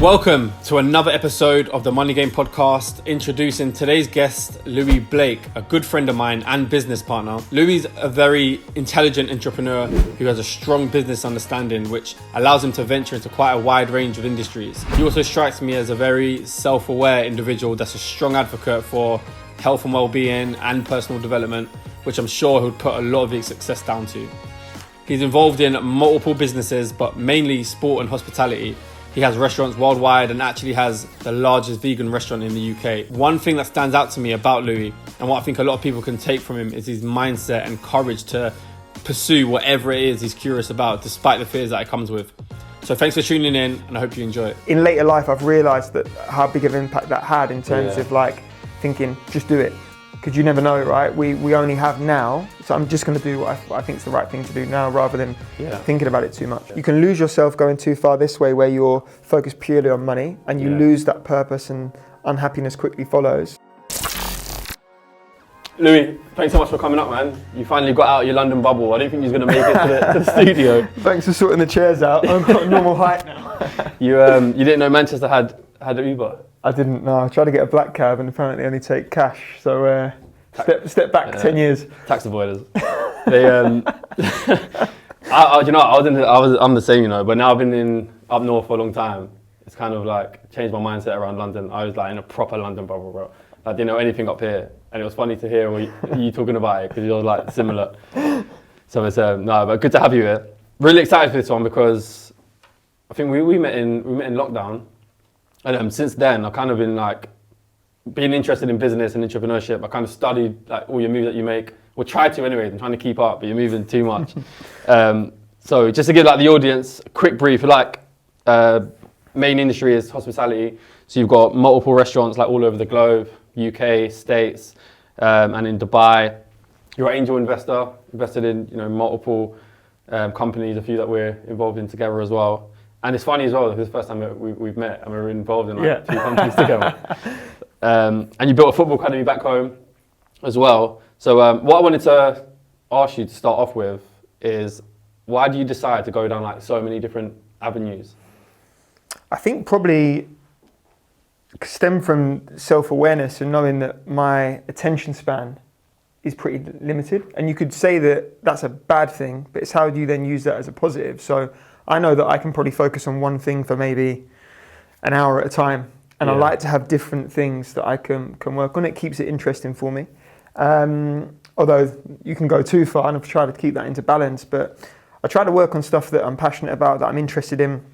Welcome to another episode of the Money Game podcast. Introducing today's guest, Loui Blake, a good friend of mine and business partner. Louis a very intelligent entrepreneur who has a strong business understanding, which allows him to venture into quite a wide range of industries. He also strikes me as a very self-aware individual that's a strong advocate for health and well-being and personal development, which I'm sure he'll put a lot of his success down to. He's involved in multiple businesses, but mainly sport and hospitality. He has restaurants worldwide and actually has the largest vegan restaurant in the UK. One thing that stands out to me about Louis, and what I think a lot of people can take from him, is his mindset and courage to pursue whatever it is he's curious about, despite the fears that it comes with. So thanks for tuning in, and I hope you enjoy it. In later life, I've realised that how big of an impact that had in terms of like thinking, just do it. Because you never know, right? We only have now, so I'm just going to do what I think is the right thing to do now rather than thinking about it too much. You can lose yourself going too far this way where you're focused purely on money and you lose that purpose and unhappiness quickly follows. Louis, thanks so much for coming up, man. You finally got out of your London bubble. I didn't think you was going to make it to the studio. Thanks for sorting the chairs out. I've got a normal height now. You didn't know Manchester had an Uber? I didn't know. I tried to get a black cab and apparently only take cash. So step back 10 years. Tax avoiders. I'm the same, but now I've been up north for a long time. It's kind of like changed my mindset around London. I was like in a proper London bubble, bro. I didn't know anything up here, and it was funny to hear you talking about it because you're like similar. So it's but good to have you here. Really excited for this one because I think we met in lockdown. And since then, I've kind of been like being interested in business and entrepreneurship. I kind of studied like all your moves that you make, or try to anyways. I'm trying to keep up, but you're moving too much. So just to give like the audience a quick brief, main industry is hospitality. So you've got multiple restaurants like all over the globe, UK, States, and in Dubai. You're an angel investor, invested in multiple companies, a few that we're involved in together as well. And it's funny as well, this is the first time that we've met and we're involved in two companies together. And you built a football academy back home as well. So what I wanted to ask you to start off with is, why do you decide to go down like so many different avenues? I think probably stem from self-awareness and knowing that my attention span is pretty limited. And you could say that that's a bad thing, but it's how do you then use that as a positive? So I know that I can probably focus on one thing for maybe an hour at a time. And I like to have different things that I can work on. It keeps it interesting for me. Although you can go too far, and I've tried to keep that into balance. But I try to work on stuff that I'm passionate about, that I'm interested in.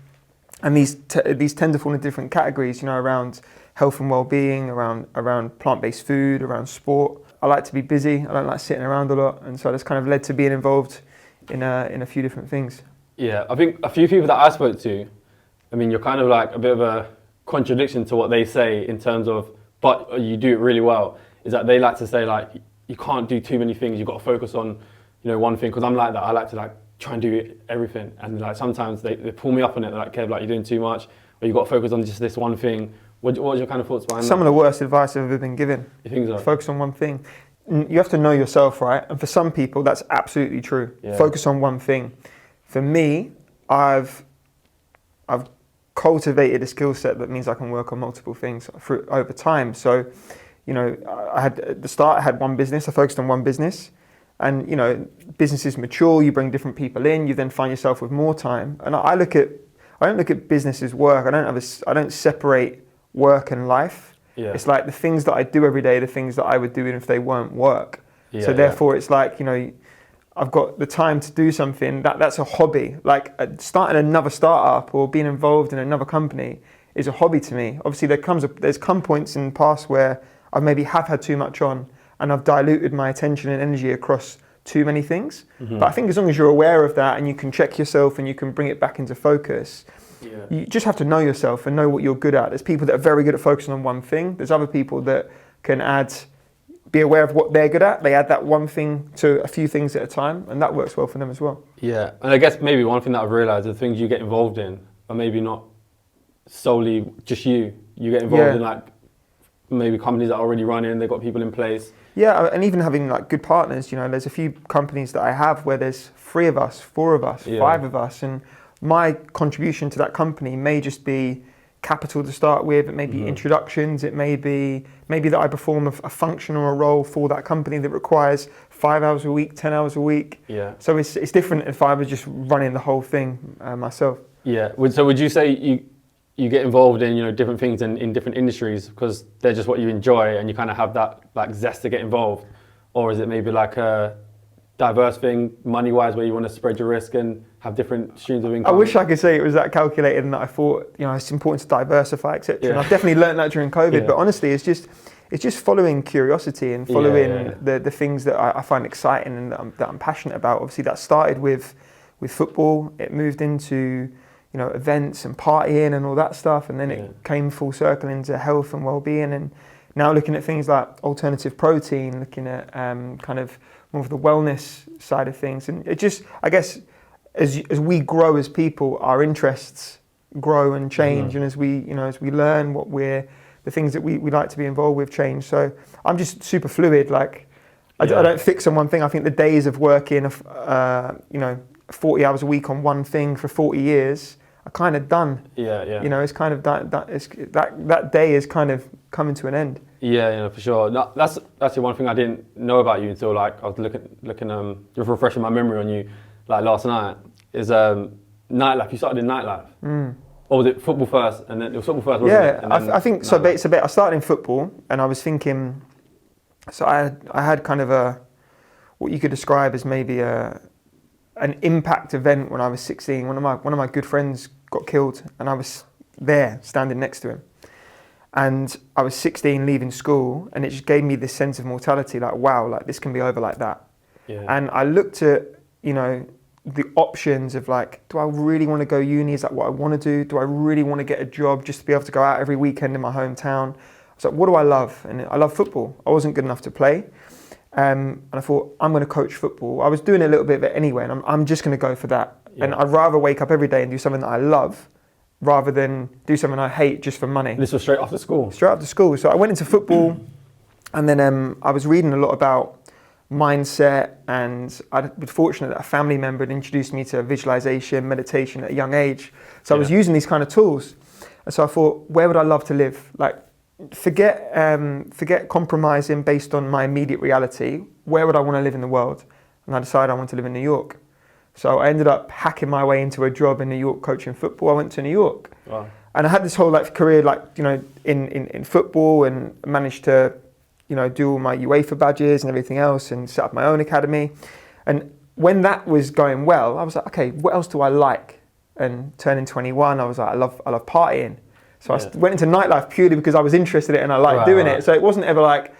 And these tend to fall into different categories, around health and well-being, around plant-based food, around sport. I like to be busy. I don't like sitting around a lot. And so that's kind of led to being involved in a few different things. Yeah, I think a few people that I spoke to, you're kind of like a bit of a contradiction to what they say in terms of, but you do it really well, is that they like to say like, you can't do too many things, you've got to focus on, one thing, because I'm like that, I like to like try and do everything, and like sometimes they pull me up on it, they're like, Kev, like you're doing too much, or you've got to focus on just this one thing. What are your kind of thoughts behind that? Some of the worst advice I've ever been given. You think so? Focus on one thing. You have to know yourself, right? And for some people, that's absolutely true. Yeah. Focus on one thing. For me, I've cultivated a skill set that means I can work on multiple things over time. So, I had at the start, I had one business. I focused on one business, and businesses mature. You bring different people in. You then find yourself with more time. And I don't look at business as work. I don't separate work and life. Yeah. It's like the things that I do every day, the things that I would do even if they weren't work. Yeah, so therefore, it's like I've got the time to do something, that's a hobby. Like starting another startup or being involved in another company is a hobby to me. Obviously there's come points in the past where I maybe have had too much on and I've diluted my attention and energy across too many things. Mm-hmm. But I think as long as you're aware of that and you can check yourself and you can bring it back into focus, you just have to know yourself and know what you're good at. There's people that are very good at focusing on one thing. There's other people that can be aware of what they're good at. They add that one thing to a few things at a time, and that works well for them as well. Yeah, and I guess maybe one thing that I've realised, the things you get involved in are maybe not solely just you. You get involved in like maybe companies that are already running, they've got people in place. Yeah, and even having like good partners, there's a few companies that I have where there's 3 of us, 4 of us, 5 of us, and my contribution to that company may just be capital to start with, it may be introductions, it may be that I perform a function or a role for that company that requires 5 hours a week, 10 hours a week. Yeah. So it's different if I was just running the whole thing myself. Yeah. So would you say you get involved in, you know, different things in different industries because they're just what you enjoy and you kind of have that like zest to get involved? Or is it maybe like a diverse thing money-wise where you want to spread your risk and have different streams of income? I wish I could say it was that calculated and that I thought, you know, it's important to diversify, etc. Yeah. And I've definitely learned that during COVID, but honestly, it's just following curiosity and following the things that I find exciting and that I'm passionate about. Obviously, that started with football. It moved into, you know, events and partying and all that stuff, and then it came full circle into health and well-being, and now looking at things like alternative protein, looking at kind of more of the wellness side of things. And it just, I guess, as we grow as people, our interests grow and change, and as we learn the things that we like to be involved with change. So I'm just super fluid. Like I don't fix on one thing. I think the days of working, 40 hours a week on one thing for 40 years are kind of done. Yeah. You know, it's kind of that day is kind of coming to an end. Yeah, for sure. No, that's actually one thing I didn't know about you until like I was looking just refreshing my memory on you like last night is nightlife. You started in nightlife. Or was it football first? And then it was football first, wasn't it? Yeah, I think so. I started in football, and I was thinking. So I had kind of what you could describe as maybe an impact event when I was 16. One of my good friends got killed, and I was there standing next to him. And I was 16, leaving school, and it just gave me this sense of mortality. Like, wow, like this can be over like that. Yeah. And I looked at, you know, the options of like, do I really want to go uni? Is that what I want to do? Do I really want to get a job just to be able to go out every weekend in my hometown? I was like, what do I love? And I love football. I wasn't good enough to play. And I thought, I'm going to coach football. I was doing a little bit of it anyway, and I'm just going to go for that. Yeah. And I'd rather wake up every day and do something that I love rather than do something I hate just for money. This was straight after school? Straight after school. So I went into football, and then I was reading a lot about mindset, and I'd been fortunate that a family member had introduced me to visualization, meditation at a young age. So I was using these kind of tools. And so I thought, where would I love to live? Like, forget compromising based on my immediate reality. Where would I want to live in the world? And I decided I want to live in New York. So I ended up hacking my way into a job in New York coaching football. I went to New York. Wow. And I had this whole career in football, and managed to do all my UEFA badges and everything else, and set up my own academy. And when that was going well, I was like, okay, what else do I like? And turning 21, I was like, I love partying. So I went into nightlife purely because I was interested in it and I liked doing it. So it wasn't ever like,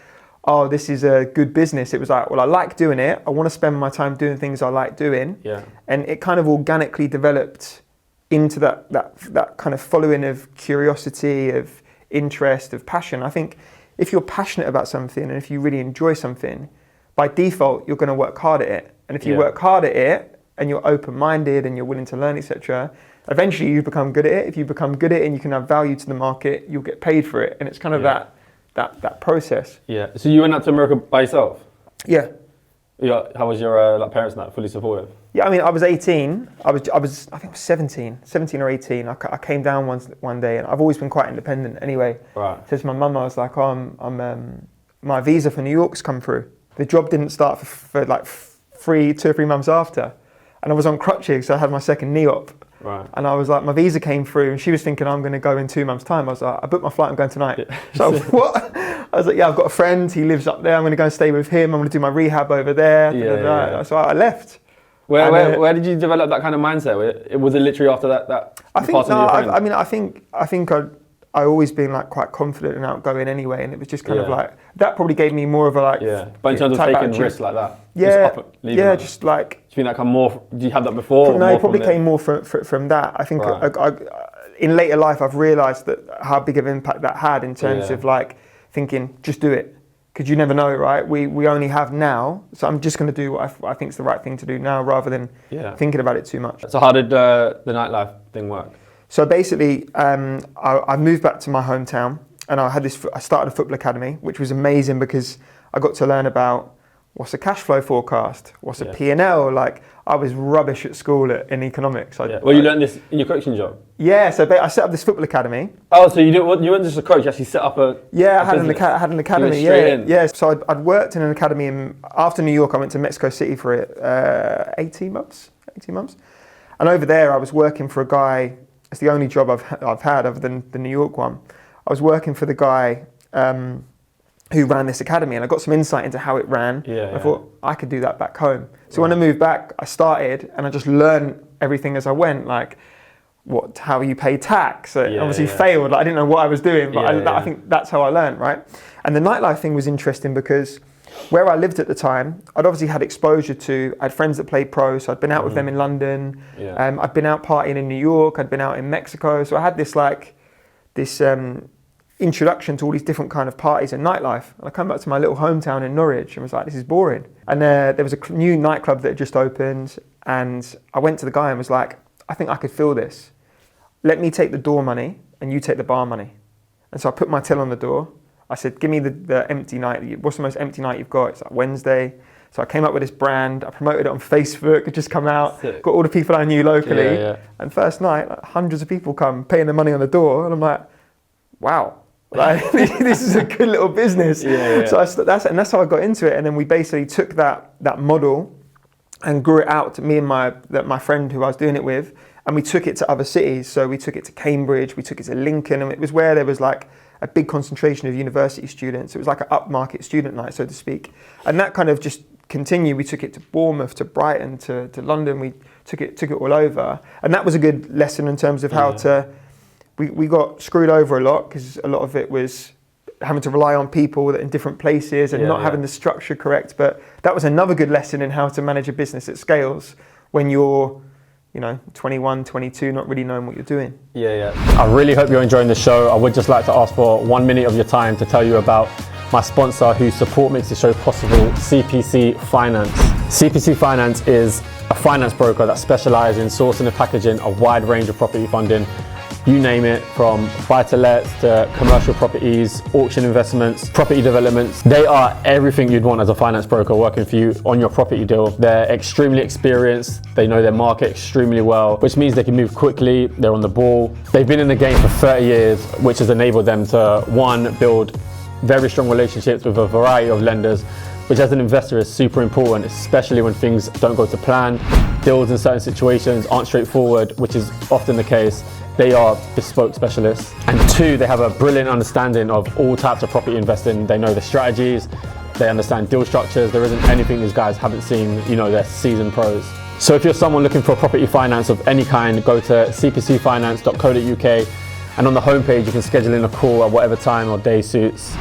oh, this is a good business. It was like, well, I like doing it. I want to spend my time doing things I like doing. Yeah. And it kind of organically developed into that kind of following of curiosity, of interest, of passion. I think if you're passionate about something and if you really enjoy something, by default, you're going to work hard at it. And if you work hard at it and you're open-minded and you're willing to learn, etc., eventually you become good at it. If you become good at it and you can add value to the market, you'll get paid for it. And it's kind of that process. Yeah. So you went out to America by yourself? Yeah. How was your parents and that, fully supportive? Yeah, I mean, I was 18. I think I was 17 or 18. I came down one day, and I've always been quite independent anyway. Right. So to my mum, I was like, my visa for New York's come through. The job didn't start for like 2 or 3 months after. And I was on crutches, so I had my second knee op. Right. And I was like, my visa came through, and she was thinking I'm going to go in 2 months' time. I was like, I booked my flight, I'm going tonight. Yeah. So what? I was like, yeah, I've got a friend, he lives up there, I'm going to go and stay with him, I'm going to do my rehab over there. Yeah. So I left. Where did you develop that kind of mindset? Was it literally after that I think, no, I think I always been like quite confident and outgoing anyway, and it was just kind of like, that probably gave me more of a like... Yeah, but in terms of taking risks like that? Just like... Do you think that come more, did you have that before? No, it probably came more from that. I think in later life I've realised that how big of an impact that had in terms of like thinking, just do it. Because you never know, right? We only have now, so I'm just going to do what I think is the right thing to do now rather than thinking about it too much. So how did the nightlife thing work? So basically, I moved back to my hometown, and I started a football academy, which was amazing because I got to learn about what's a cash flow forecast? What's a Yeah. P&L? Like, I was rubbish at school in economics. Well, you learned this in your coaching job? Yeah, so I set up this football academy. Oh, so you weren't just a coach, you actually set up a Yeah, a I had business. I had an academy. You went straight Yeah, in. yeah. So I'd worked in an academy after New York. I went to Mexico City for 18 months. And over there, I was working for a guy. It's the only job I've had other than the New York one. I was working for the guy who ran this academy, and I got some insight into how it ran. Yeah, I thought I could do that back home. So when I moved back, I started and I just learned everything as I went, like how you pay tax. Obviously failed. Like, I didn't know what I was doing, but I think that's how I learned, right? And the nightlife thing was interesting because where I lived at the time, I'd obviously had exposure to, I had friends that played pro, so I'd been out with them in London. Yeah. I'd been out partying in New York, I'd been out in Mexico. So I had this introduction to all these different kind of parties and nightlife. And I come back to my little hometown in Norwich and was like, this is boring. And there was a new nightclub that had just opened, and I went to the guy and was like, I think I could fill this. Let me take the door money and you take the bar money. And so I put my till on the door. I said, give me the empty night. What's the most empty night you've got? It's like Wednesday. So I came up with this brand. I promoted it on Facebook. It just come out. Sick. Got all the people I knew locally. Yeah. And first night, like, hundreds of people come paying the money on the door. And I'm like, wow. Like, this is a good little business. Yeah. So that's how I got into it. And then we basically took that model and grew it out to me and my friend who I was doing it with. And we took it to other cities. So we took it to Cambridge, we took it to Lincoln, and it was where there was like a big concentration of university students. It was like an upmarket student night, so to speak. And that kind of just continued. We took it to Bournemouth, to Brighton, to London. We took it all over. And that was a good lesson in terms of how we got screwed over a lot, because a lot of it was having to rely on people that in different places and not having the structure correct. But that was another good lesson in how to manage a business at scales when you're 21, 22, not really knowing what you're doing. Yeah. I really hope you're enjoying the show. I would just like to ask for 1 minute of your time to tell you about my sponsor whose support makes the show possible, CPC Finance. CPC Finance is a finance broker that specializes in sourcing and packaging a wide range of property funding. You name it, from buy-to-lets to commercial properties, auction investments, property developments. They are everything you'd want as a finance broker working for you on your property deal. They're extremely experienced. They know their market extremely well, which means they can move quickly. They're on the ball. They've been in the game for 30 years, which has enabled them to, one, build very strong relationships with a variety of lenders, which as an investor is super important, especially when things don't go to plan. Deals in certain situations aren't straightforward, which is often the case. They are bespoke specialists. And two, they have a brilliant understanding of all types of property investing. They know the strategies, they understand deal structures. There isn't anything these guys haven't seen, they're seasoned pros. So if you're someone looking for property finance of any kind, go to cpcfinance.co.uk, and on the homepage you can schedule in a call at whatever time or day suits.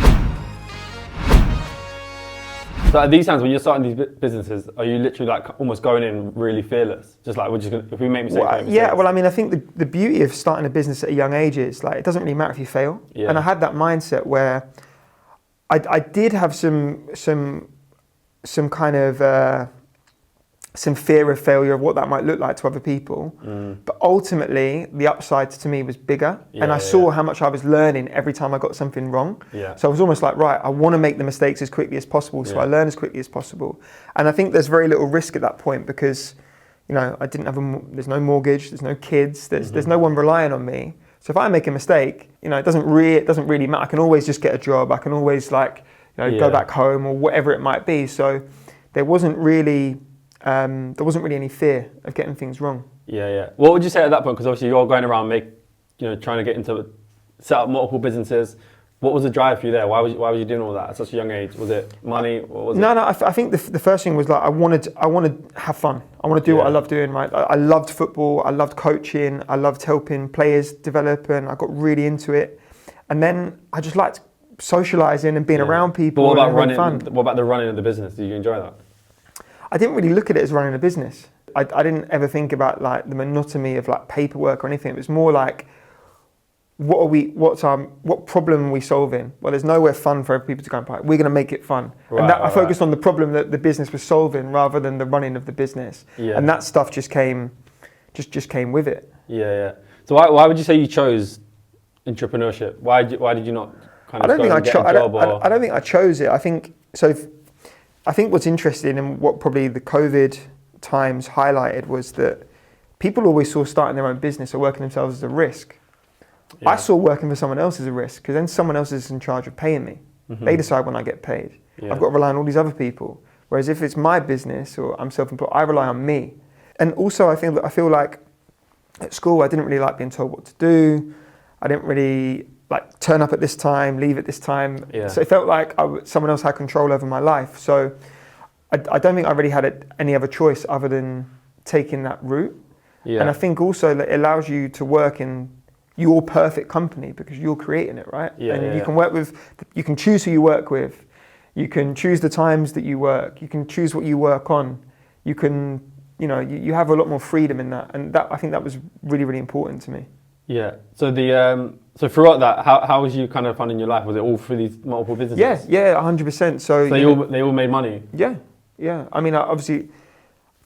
So at these times when you're starting these businesses, are you literally like almost going in really fearless? Just like, if we make mistakes, I think the beauty of starting a business at a young age is like, it doesn't really matter if you fail. Yeah. And I had that mindset where I did have some kind of some fear of failure, of what that might look like to other people. But ultimately, the upside to me was bigger. And I saw how much I was learning every time I got something wrong. Yeah. So I was almost like, right, I want to make the mistakes as quickly as possible, so I learn as quickly as possible. And I think there's very little risk at that point because, I didn't have there's no mortgage, there's no kids, there's no one relying on me. So if I make a mistake, it doesn't really matter. I can always just get a job. I can always go back home or whatever it might be. So there wasn't really any fear of getting things wrong. Yeah. What would you say at that point? Because obviously you're going around trying to get into, set up multiple businesses. What was the drive for you there? Why was you doing all that at such a young age? Was it money? What was it? No. I think the first thing was like I wanted to have fun. I want to do what I love doing. Right. I loved football. I loved coaching. I loved helping players develop, and I got really into it. And then I just liked socializing and being around people. But what about running? Fun. What about the running of the business? Did you enjoy that? I didn't really look at it as running a business. I didn't ever think about like the monotony of like paperwork or anything. It was more like, what problem are we solving? Well, there's nowhere fun for people to go and play. We're going to make it fun. I focused on the problem that the business was solving rather than the running of the business. Yeah. And that stuff just came with it. Yeah. So why would you say you chose entrepreneurship? Why did you not kind of get a job? I don't think I chose it. I think so. I think what's interesting and what probably the COVID times highlighted was that people always saw starting their own business or working themselves as a risk. Yeah. I saw working for someone else as a risk because then someone else is in charge of paying me. Mm-hmm. They decide when I get paid. Yeah. I've got to rely on all these other people. Whereas if it's my business or I'm self-employed, I rely on me. And also I feel like at school I didn't really like being told what to do. I didn't really like turn up at this time, leave at this time. Yeah. So it felt like someone else had control over my life. So I don't think I really had any other choice other than taking that route. Yeah. And I think also that it allows you to work in your perfect company because you're creating it, right? Yeah, and you can work with, you can choose who you work with. You can choose the times that you work. You can choose what you work on. You can, you have a lot more freedom in that. And that, I think that was really, really important to me. Yeah. So so throughout that, how was you kind of funding your life? Was it all through these multiple businesses? Yeah, 100%. So they all made money? Yeah. I mean, obviously,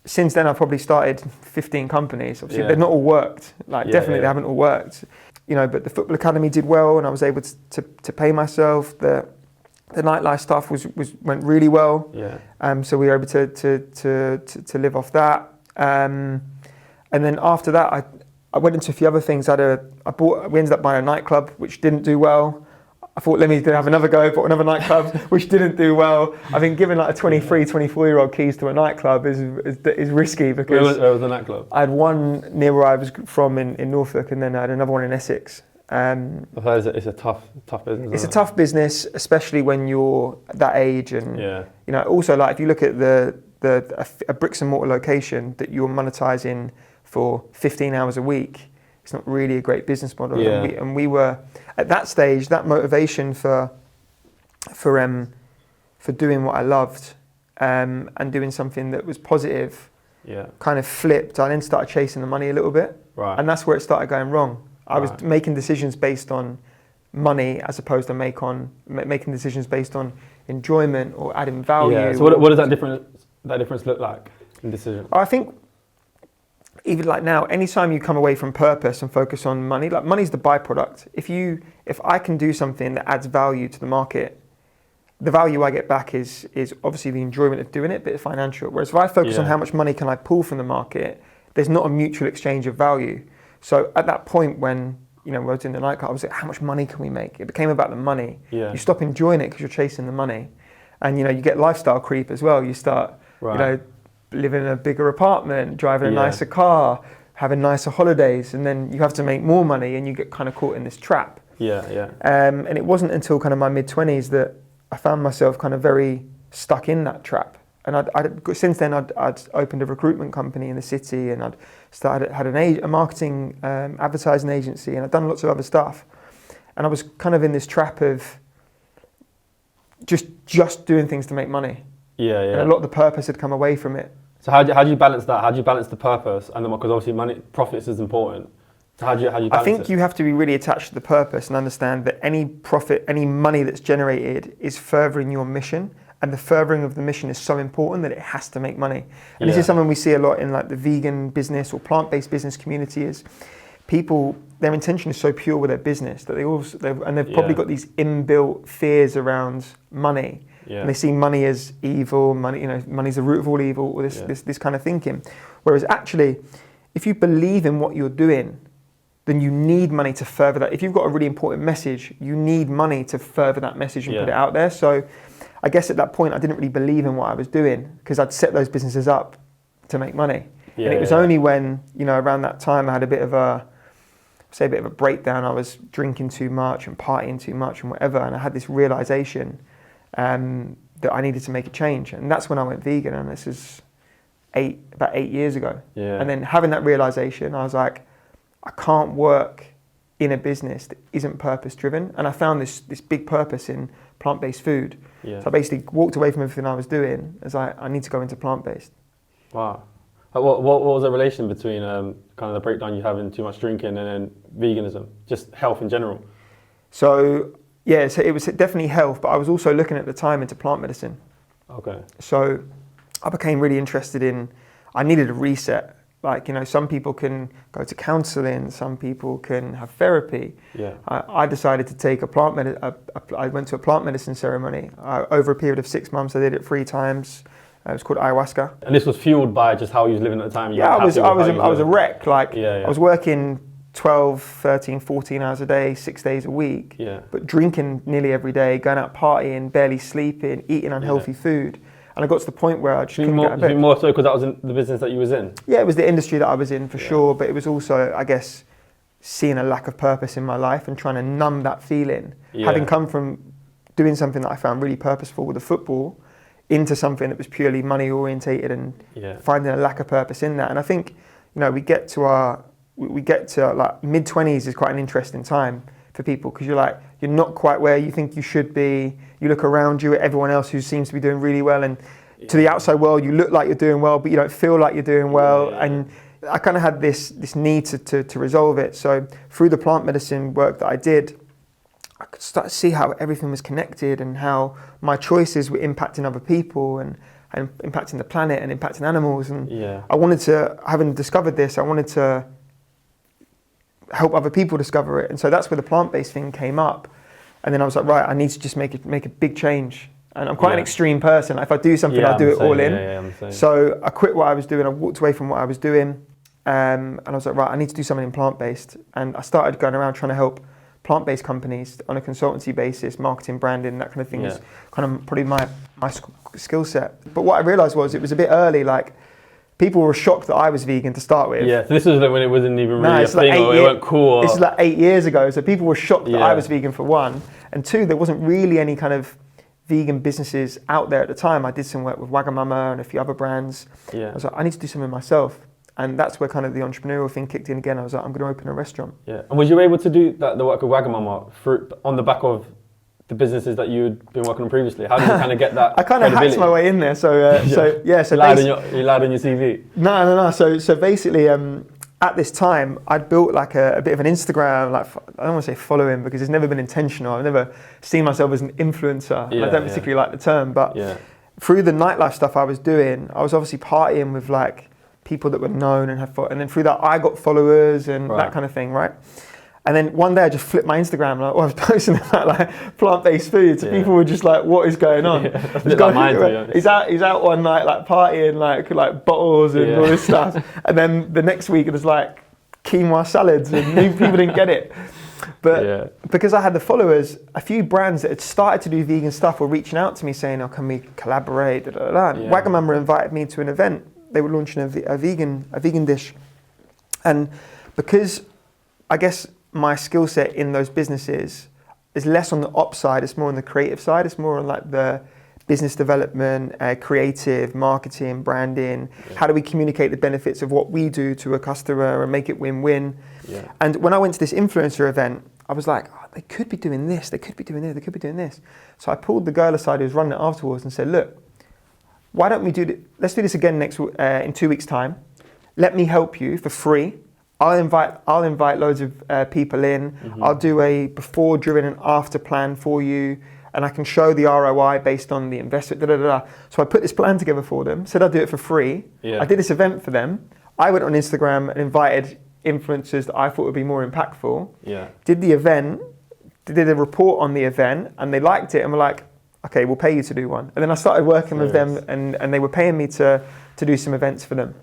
since then I've probably started 15 companies. Obviously, Yeah. they've not all worked. Definitely they haven't all worked. But the football academy did well, and I was able to pay myself. The nightlife stuff went really well. Yeah. So we were able to live off that. And then after that, I went into a few other things. We ended up buying a nightclub, which didn't do well. I thought, let me have another go, bought another nightclub, which didn't do well. I think giving like a 23, 24-year-old keys to a nightclub is risky because... Where was the nightclub? I had one near where I was from in Norfolk, and then I had another one in Essex. I've heard it's a tough business. It's a tough business, especially when you're that age. And also like if you look at a bricks and mortar location that you're monetizing for 15 hours a week, it's not really a great business model. Yeah. And we were at that stage, that motivation for doing what I loved and doing something that was positive, kind of flipped. I then started chasing the money a little bit, right. And that's where it started going wrong. I was making decisions based on money as opposed to making decisions based on enjoyment or adding value. Yeah. So what does that difference look like in decision? I think even like now, anytime you come away from purpose and focus on money, like money's the byproduct. If I can do something that adds value to the market, the value I get back is obviously the enjoyment of doing it, but it's financial. Whereas if I focus on how much money can I pull from the market, there's not a mutual exchange of value. So at that point when I was in the nightclub, I was like, how much money can we make? It became about the money. Yeah. You stop enjoying it because you're chasing the money. And you get lifestyle creep as well. You start, living in a bigger apartment, driving a nicer car, having nicer holidays, and then you have to make more money and you get kind of caught in this trap. And it wasn't until kind of my mid-20s that I found myself kind of very stuck in that trap. And since then I'd opened a recruitment company in the city, and had a marketing advertising agency, and I'd done lots of other stuff. And I was kind of in this trap of just doing things to make money. And a lot of the purpose had come away from it. So how do you balance that? How do you balance the purpose and because obviously profits is important. So how do you balance I think it? you have to be really attached to the purpose and understand that any profit, any money that's generated is furthering your mission, and the furthering of the mission is so important that it has to make money. And this is something we see a lot in like the vegan business or plant-based business community. Is people, their intention is so pure with their business that they've probably got these inbuilt fears around money. And they see money as evil, money's the root of all evil, or this kind of thinking. Whereas actually, if you believe in what you're doing, then you need money to further that. If you've got a really important message, you need money to further that message and put it out there. So I guess at that point, I didn't really believe in what I was doing because I'd set those businesses up to make money. And it was only when, around that time I had a bit of a breakdown. I was drinking too much and partying too much and whatever. And I had this realization that I needed to make a change. And that's when I went vegan. And this is about 8 years ago. And then having that realization, I was like, I can't work in a business that isn't purpose driven. And I found this big purpose in plant-based food. So I basically walked away from everything I was doing as I need to go into plant-based. Wow. What was the relation between kind of the breakdown you having too much drinking and then veganism, just health in general? So it was definitely health, but I was also looking at the time into plant medicine. Okay. So I became really interested I needed a reset. Like, you know, some people can go to counselling, some people can have therapy. Yeah. I decided to take I went to a plant medicine ceremony. Over a period of 6 months, I did it 3 times. It was called ayahuasca. And this was fueled by just how you was living at the time? Yeah, I was a wreck. Like, yeah. I was working 12, 13, 14 hours a day, 6 days a week. Yeah. But drinking nearly every day, going out partying, barely sleeping, eating unhealthy food. And I got to the point where I just couldn't get out of bed. More so because that was in the business that you was in? Yeah, it was the industry that I was in for sure, but it was also, I guess, seeing a lack of purpose in my life and trying to numb that feeling. Yeah. Having come from doing something that I found really purposeful with the football into something that was purely money orientated and finding a lack of purpose in that. And I think, you know, we get to like mid-20s is quite an interesting time for people, because you're not quite where you think you should be. You look around you at everyone else who seems to be doing really well, and to the outside world you look like you're doing well, but you don't feel like you're doing well. And I kind of had this need to resolve it. So through the plant medicine work that I did, I could start to see how everything was connected and how my choices were impacting other people and impacting the planet and impacting animals. And I wanted to, having discovered this, I wanted to help other people discover it. And so that's where the plant-based thing came up. And then I was like, right, I need to just make a big change. And I'm quite an extreme person. If I do something, I'll do it all in. So I quit what I was doing. I walked away from what I was doing. And I was like, right, I need to do something in plant-based. And I started going around trying to help plant-based companies on a consultancy basis, marketing, branding, that kind of thing is kind of probably my skill set. But what I realized was it was a bit early. Like, people were shocked that I was vegan to start with. Yeah, so this was when it wasn't even really a thing, or it wasn't cool. This is like 8 years ago, so people were shocked that I was vegan, for one. And two, there wasn't really any kind of vegan businesses out there at the time. I did some work with Wagamama and a few other brands. I was like, I need to do something myself. And that's where kind of the entrepreneurial thing kicked in again. I was like, I'm going to open a restaurant. Yeah. And was you able to do the work with Wagamama on the back of the businesses that you'd been working on previously? How did you kind of get that? I kind of hacked my way in there. So you lied on your CV? No. So basically, at this time, I'd built like a bit of an Instagram, like, I don't want to say following because it's never been intentional. I've never seen myself as an influencer. I don't particularly like the term, but through the nightlife stuff I was doing, I was obviously partying with like people that were known and then through that I got followers and that kind of thing, right? And then one day I just flipped my Instagram and I was posting about like plant-based food, so people were just like, "What is going on?" He's out one night like partying like bottles and all this stuff, and then the next week it was like quinoa salads and people didn't get it. But because I had the followers, a few brands that had started to do vegan stuff were reaching out to me saying, "Oh, can we collaborate?" Wagamama invited me to an event. They were launching a vegan dish, and because I guess my skill set in those businesses is less on the ops side, it's more on the creative side, it's more on like the business development, creative, marketing, branding, how do we communicate the benefits of what we do to a customer and make it win-win. And when I went to this influencer event, I was like, oh, they could be doing this, they could be doing this, they could be doing this. So I pulled the girl aside who was running it afterwards and said, look, why don't we let's do this again in 2 weeks' time. Let me help you for free. I'll invite loads of people in. I'll do a before, during, and after plan for you, and I can show the ROI based on the investment. So I put this plan together for them. Said I'd do it for free. I did this event for them. I went on Instagram and invited influencers that I thought would be more impactful. Did the event, did a report on the event, and they liked it and were like, "Okay, we'll pay you to do one." And then I started working with them, and they were paying me to do some events for them.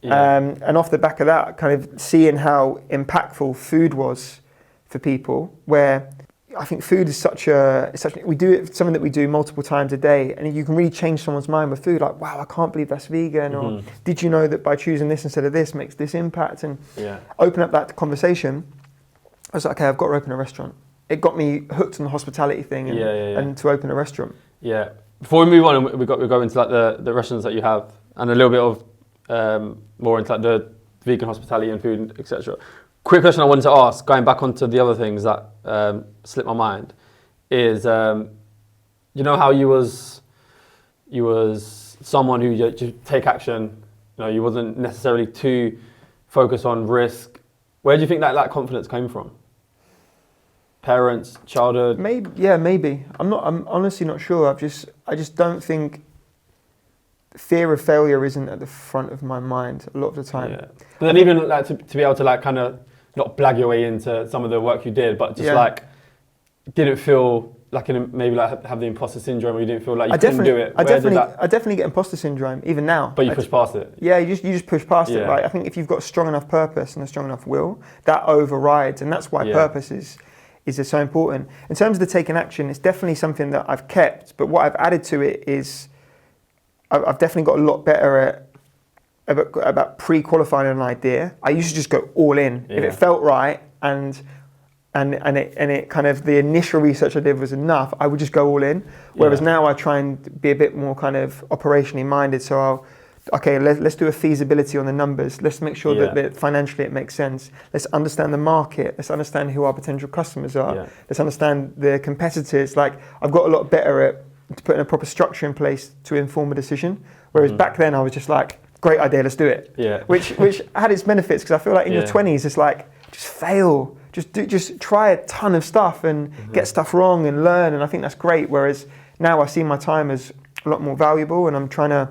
And off the back of that, kind of seeing how impactful food was for people, where I think food is something that we do multiple times a day, and you can really change someone's mind with food. Like, wow, I can't believe that's vegan, or did you know that by choosing this instead of this makes this impact? And open up that conversation. I was like, okay, I've got to open a restaurant. It got me hooked on the hospitality thing, and to open a restaurant. Before we move on, we go into like the restaurants that you have, and a little bit of more into like the vegan hospitality and food, etc. Quick question I wanted to ask, going back onto the other things that slipped my mind, is you know how you was someone who just take action, you know, you wasn't necessarily too focused on risk. Where do you think that confidence came from? Parents, childhood? Maybe. I'm honestly not sure. I just don't think fear of failure isn't at the front of my mind a lot of the time. Yeah. But then even like to be able to like kind of not blag your way into some of the work you did, but just like didn't feel like maybe like have the imposter syndrome, or you didn't feel like you couldn't do it. I definitely get imposter syndrome even now. But you push past it. Yeah, you just push past it. Right? I think if you've got a strong enough purpose and a strong enough will, that overrides, and that's why purpose is so important. In terms of the taking action, it's definitely something that I've kept, but what I've added to it is I've definitely got a lot better about pre-qualifying an idea. I used to just go all in. If it felt right and it kind of the initial research I did was enough, I would just go all in. Whereas now I try and be a bit more kind of operationally minded. So let's do a feasibility on the numbers. Let's make sure that financially it makes sense. Let's understand the market. Let's understand who our potential customers are. Yeah. Let's understand the competitors. Like I've got a lot better at putting a proper structure in place to inform a decision. Whereas back then I was just like, great idea, let's do it. Yeah. Which had its benefits, because I feel like in your 20s it's like just fail. Just try a ton of stuff and get stuff wrong and learn, and I think that's great. Whereas now I see my time as a lot more valuable, and I'm trying to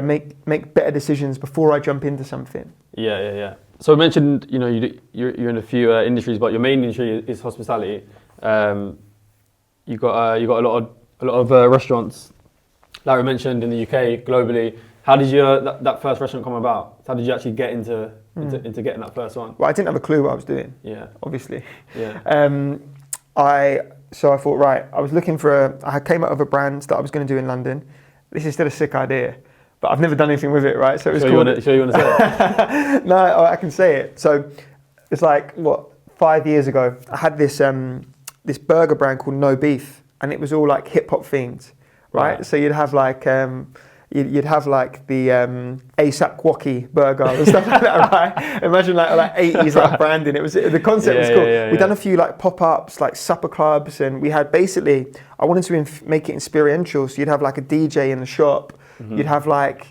make better decisions before I jump into something. Yeah. So I mentioned you're in a few industries, but your main industry is hospitality. You got a lot of restaurants, like we mentioned, in the UK, globally. How did that first restaurant come about? How did you actually get into getting that first one? Well, I didn't have a clue what I was doing. Yeah. Obviously. Yeah. So I thought, right, I came out of a brand that I was going to do in London. This is still a sick idea, but I've never done anything with it, right? So it was cool. Sure you want to say it? No, I can say it. So it's like, 5 years ago, I had this burger brand called No Beef, and it was all like hip hop themed, right? So you'd have like the ASAP Quacky burger and stuff like that, right? Imagine like 80s like branding. The concept was cool. We'd done a few like pop-ups, like supper clubs, and we had basically, I wanted to make it experiential. So you'd have like a DJ in the shop. You'd have like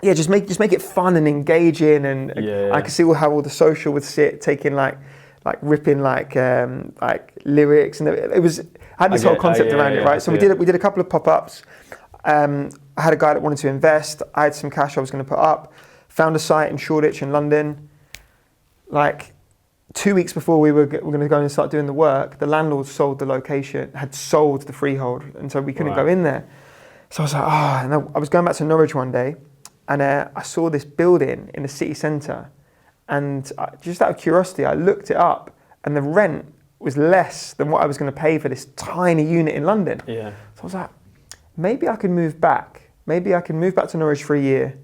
just make it fun and engaging, and I could see how all the social would sit, taking like ripping like lyrics, and I had this whole concept around it, right? So we did a couple of pop-ups. I had a guy that wanted to invest. I had some cash I was going to put up. Found a site in Shoreditch in London. Like 2 weeks before we were going to go and start doing the work, the landlord sold the location, had sold the freehold, and so we couldn't go in there. So I was like, and I was going back to Norwich one day, and I saw this building in the city centre, and just out of curiosity, I looked it up, and the rent was less than what I was going to pay for this tiny unit in London. Yeah. So I was like, maybe I can move back. Maybe I can move back to Norwich for a year.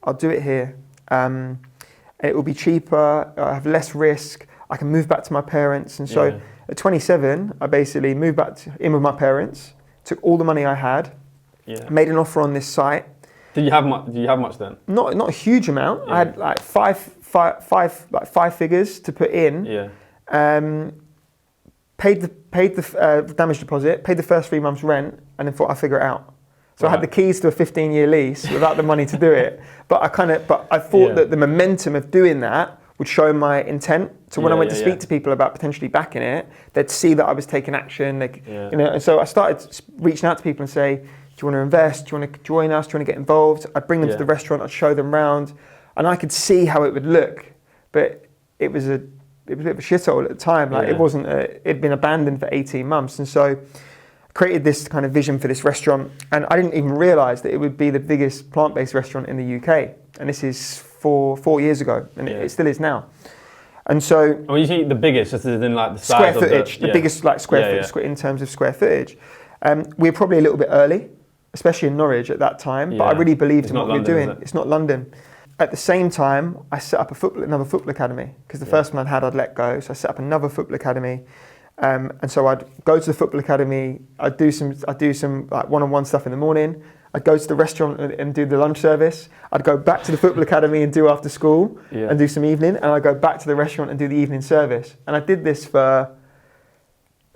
I'll do it here. It will be cheaper. I have less risk. I can move back to my parents. And so at 27, I basically moved back in with my parents, took all the money I had, made an offer on this site. Did you have much then? Not a huge amount. Yeah. I had like five figures to put in. Yeah. Paid the damage deposit, paid the first 3 months rent, and then thought I'd figure it out. So I had the keys to a 15-year lease without the money to do it. But I thought that the momentum of doing that would show my intent. So when I went to speak to people about potentially backing it, they'd see that I was taking action. And so I started reaching out to people and say, do you want to invest? Do you want to join us? Do you want to get involved? I'd bring them to the restaurant. I'd show them around, and I could see how it would look. But it was a bit of a shithole at the time. Like it'd been abandoned for 18 months. And so I created this kind of vision for this restaurant, and I didn't even realize that it would be the biggest plant-based restaurant in the UK. And this is 4 years ago, and it still is now. And so, when you say the biggest, just as in like the size square footage, the biggest like square foot in terms of square footage. We were probably a little bit early, especially in Norwich at that time. But I really believed in what we were doing. It's not London. At the same time, I set up another football academy, because the first one I'd let go. So I set up another football academy, and so I'd go to the football academy. I'd do some like one-on-one stuff in the morning. I'd go to the restaurant and do the lunch service. I'd go back to the football academy and do after school and do some evening, and I'd go back to the restaurant and do the evening service. And I did this for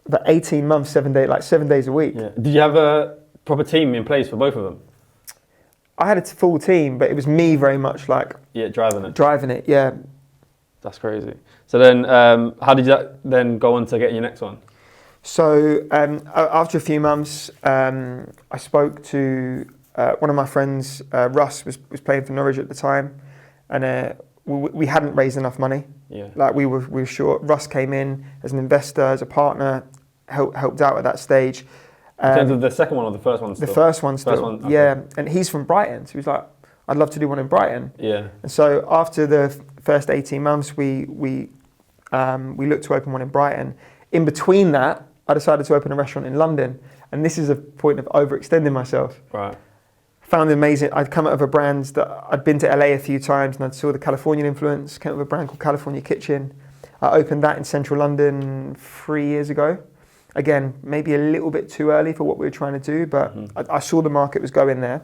about 18 months, 7 days a week. Yeah. Did you have a proper team in place for both of them? I had a full team, but it was me very much like driving it. Yeah. That's crazy. So then, how did you then go on to getting your next one? So after a few months, I spoke to one of my friends, Russ, was playing for Norwich at the time, and we hadn't raised enough money. Yeah. Like we were short. Russ came in as an investor, as a partner, helped out at that stage. In terms of the second one or the first one still? The first one still, okay. yeah. And he's from Brighton, so he was like, I'd love to do one in Brighton. Yeah. And so after the first 18 months, we looked to open one in Brighton. In between that, I decided to open a restaurant in London. And this is a point of overextending myself. Right. Found it amazing. I'd come out of a brand that I'd been to LA a few times and I saw the Californian influence, came up with a brand called California Kitchen. I opened that in central London 3 years ago. Again, maybe a little bit too early for what we were trying to do, but I saw the market was going there.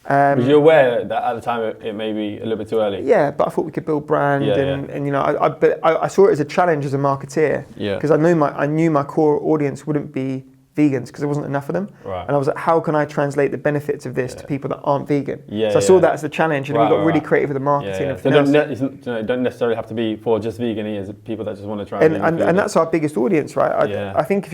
Was you aware that at the time it may be a little bit too early? Yeah, but I thought we could build brand, and you know, I saw it as a challenge as a marketeer, because I knew my core audience wouldn't be vegans because there wasn't enough of them, and I was like, how can I translate the benefits of this to people that aren't vegan? So I saw that as the challenge, and we got really creative with the marketing. So it don't necessarily have to be for just vegan eaters, people that just want to try. And that's our biggest audience, right? I think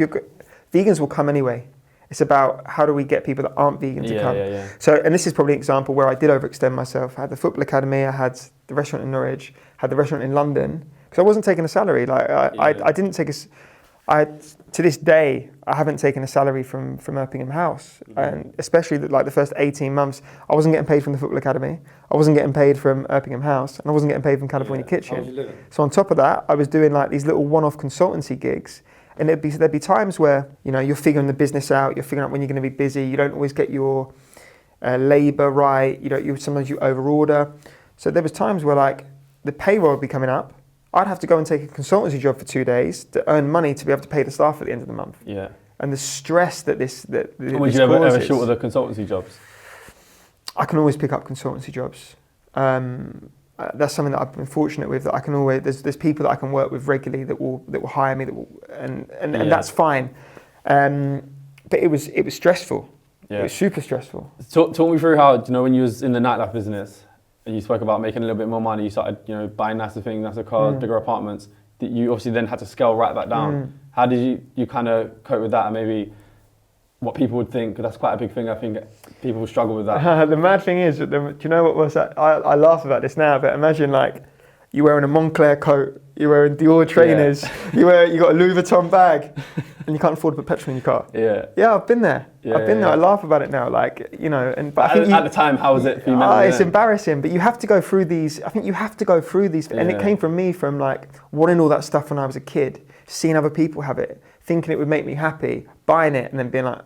vegans will come anyway. It's about how do we get people that aren't vegan to come. So, and this is probably an example where I did overextend myself. I had the football academy, I had the restaurant in Norwich, had the restaurant in London, because I wasn't taking a salary. Like I didn't take to this day, I haven't taken a salary from Erpingham House, and especially the first 18 months, I wasn't getting paid from the football academy, I wasn't getting paid from Erpingham House, and I wasn't getting paid from California Kitchen. How was you living? So on top of that, I was doing like these little one-off consultancy gigs. And there'd be times where, you know, you're figuring the business out, you're figuring out when you're going to be busy, you don't always get your labour right, sometimes you overorder. So there was times where like the payroll would be coming up, I'd have to go and take a consultancy job for 2 days to earn money to be able to pay the staff at the end of the month. Yeah. And the stress that this Would you ever short of the consultancy jobs? I can always pick up consultancy jobs. That's something that I've been fortunate with, that I can always, there's people that I can work with regularly that will hire me, and that's fine. But it was stressful. Yeah. It was super stressful. Talk me through how, you know, when you was in the nightlife business and you spoke about making a little bit more money, you started, you know, buying nicer things, nicer cars, bigger apartments. You obviously then had to scale right back down. How did you kind of cope with that, and maybe what people would think? Because that's quite a big thing. I think people will struggle with that. The mad thing is, do you know what was that? I laugh about this now, but imagine like you're wearing a Moncler coat, you're wearing Dior trainers, you got a Louis Vuitton bag, and you can't afford to put petrol in your car. Yeah, I've been there. I've been there. I laugh about it now, like, you know. But at the time, how was it for you? It's embarrassing, but you have to go through these. I think you have to go through these, and it came from me, from like wanting all that stuff when I was a kid, seeing other people have it, thinking it would make me happy, buying it, and then being like,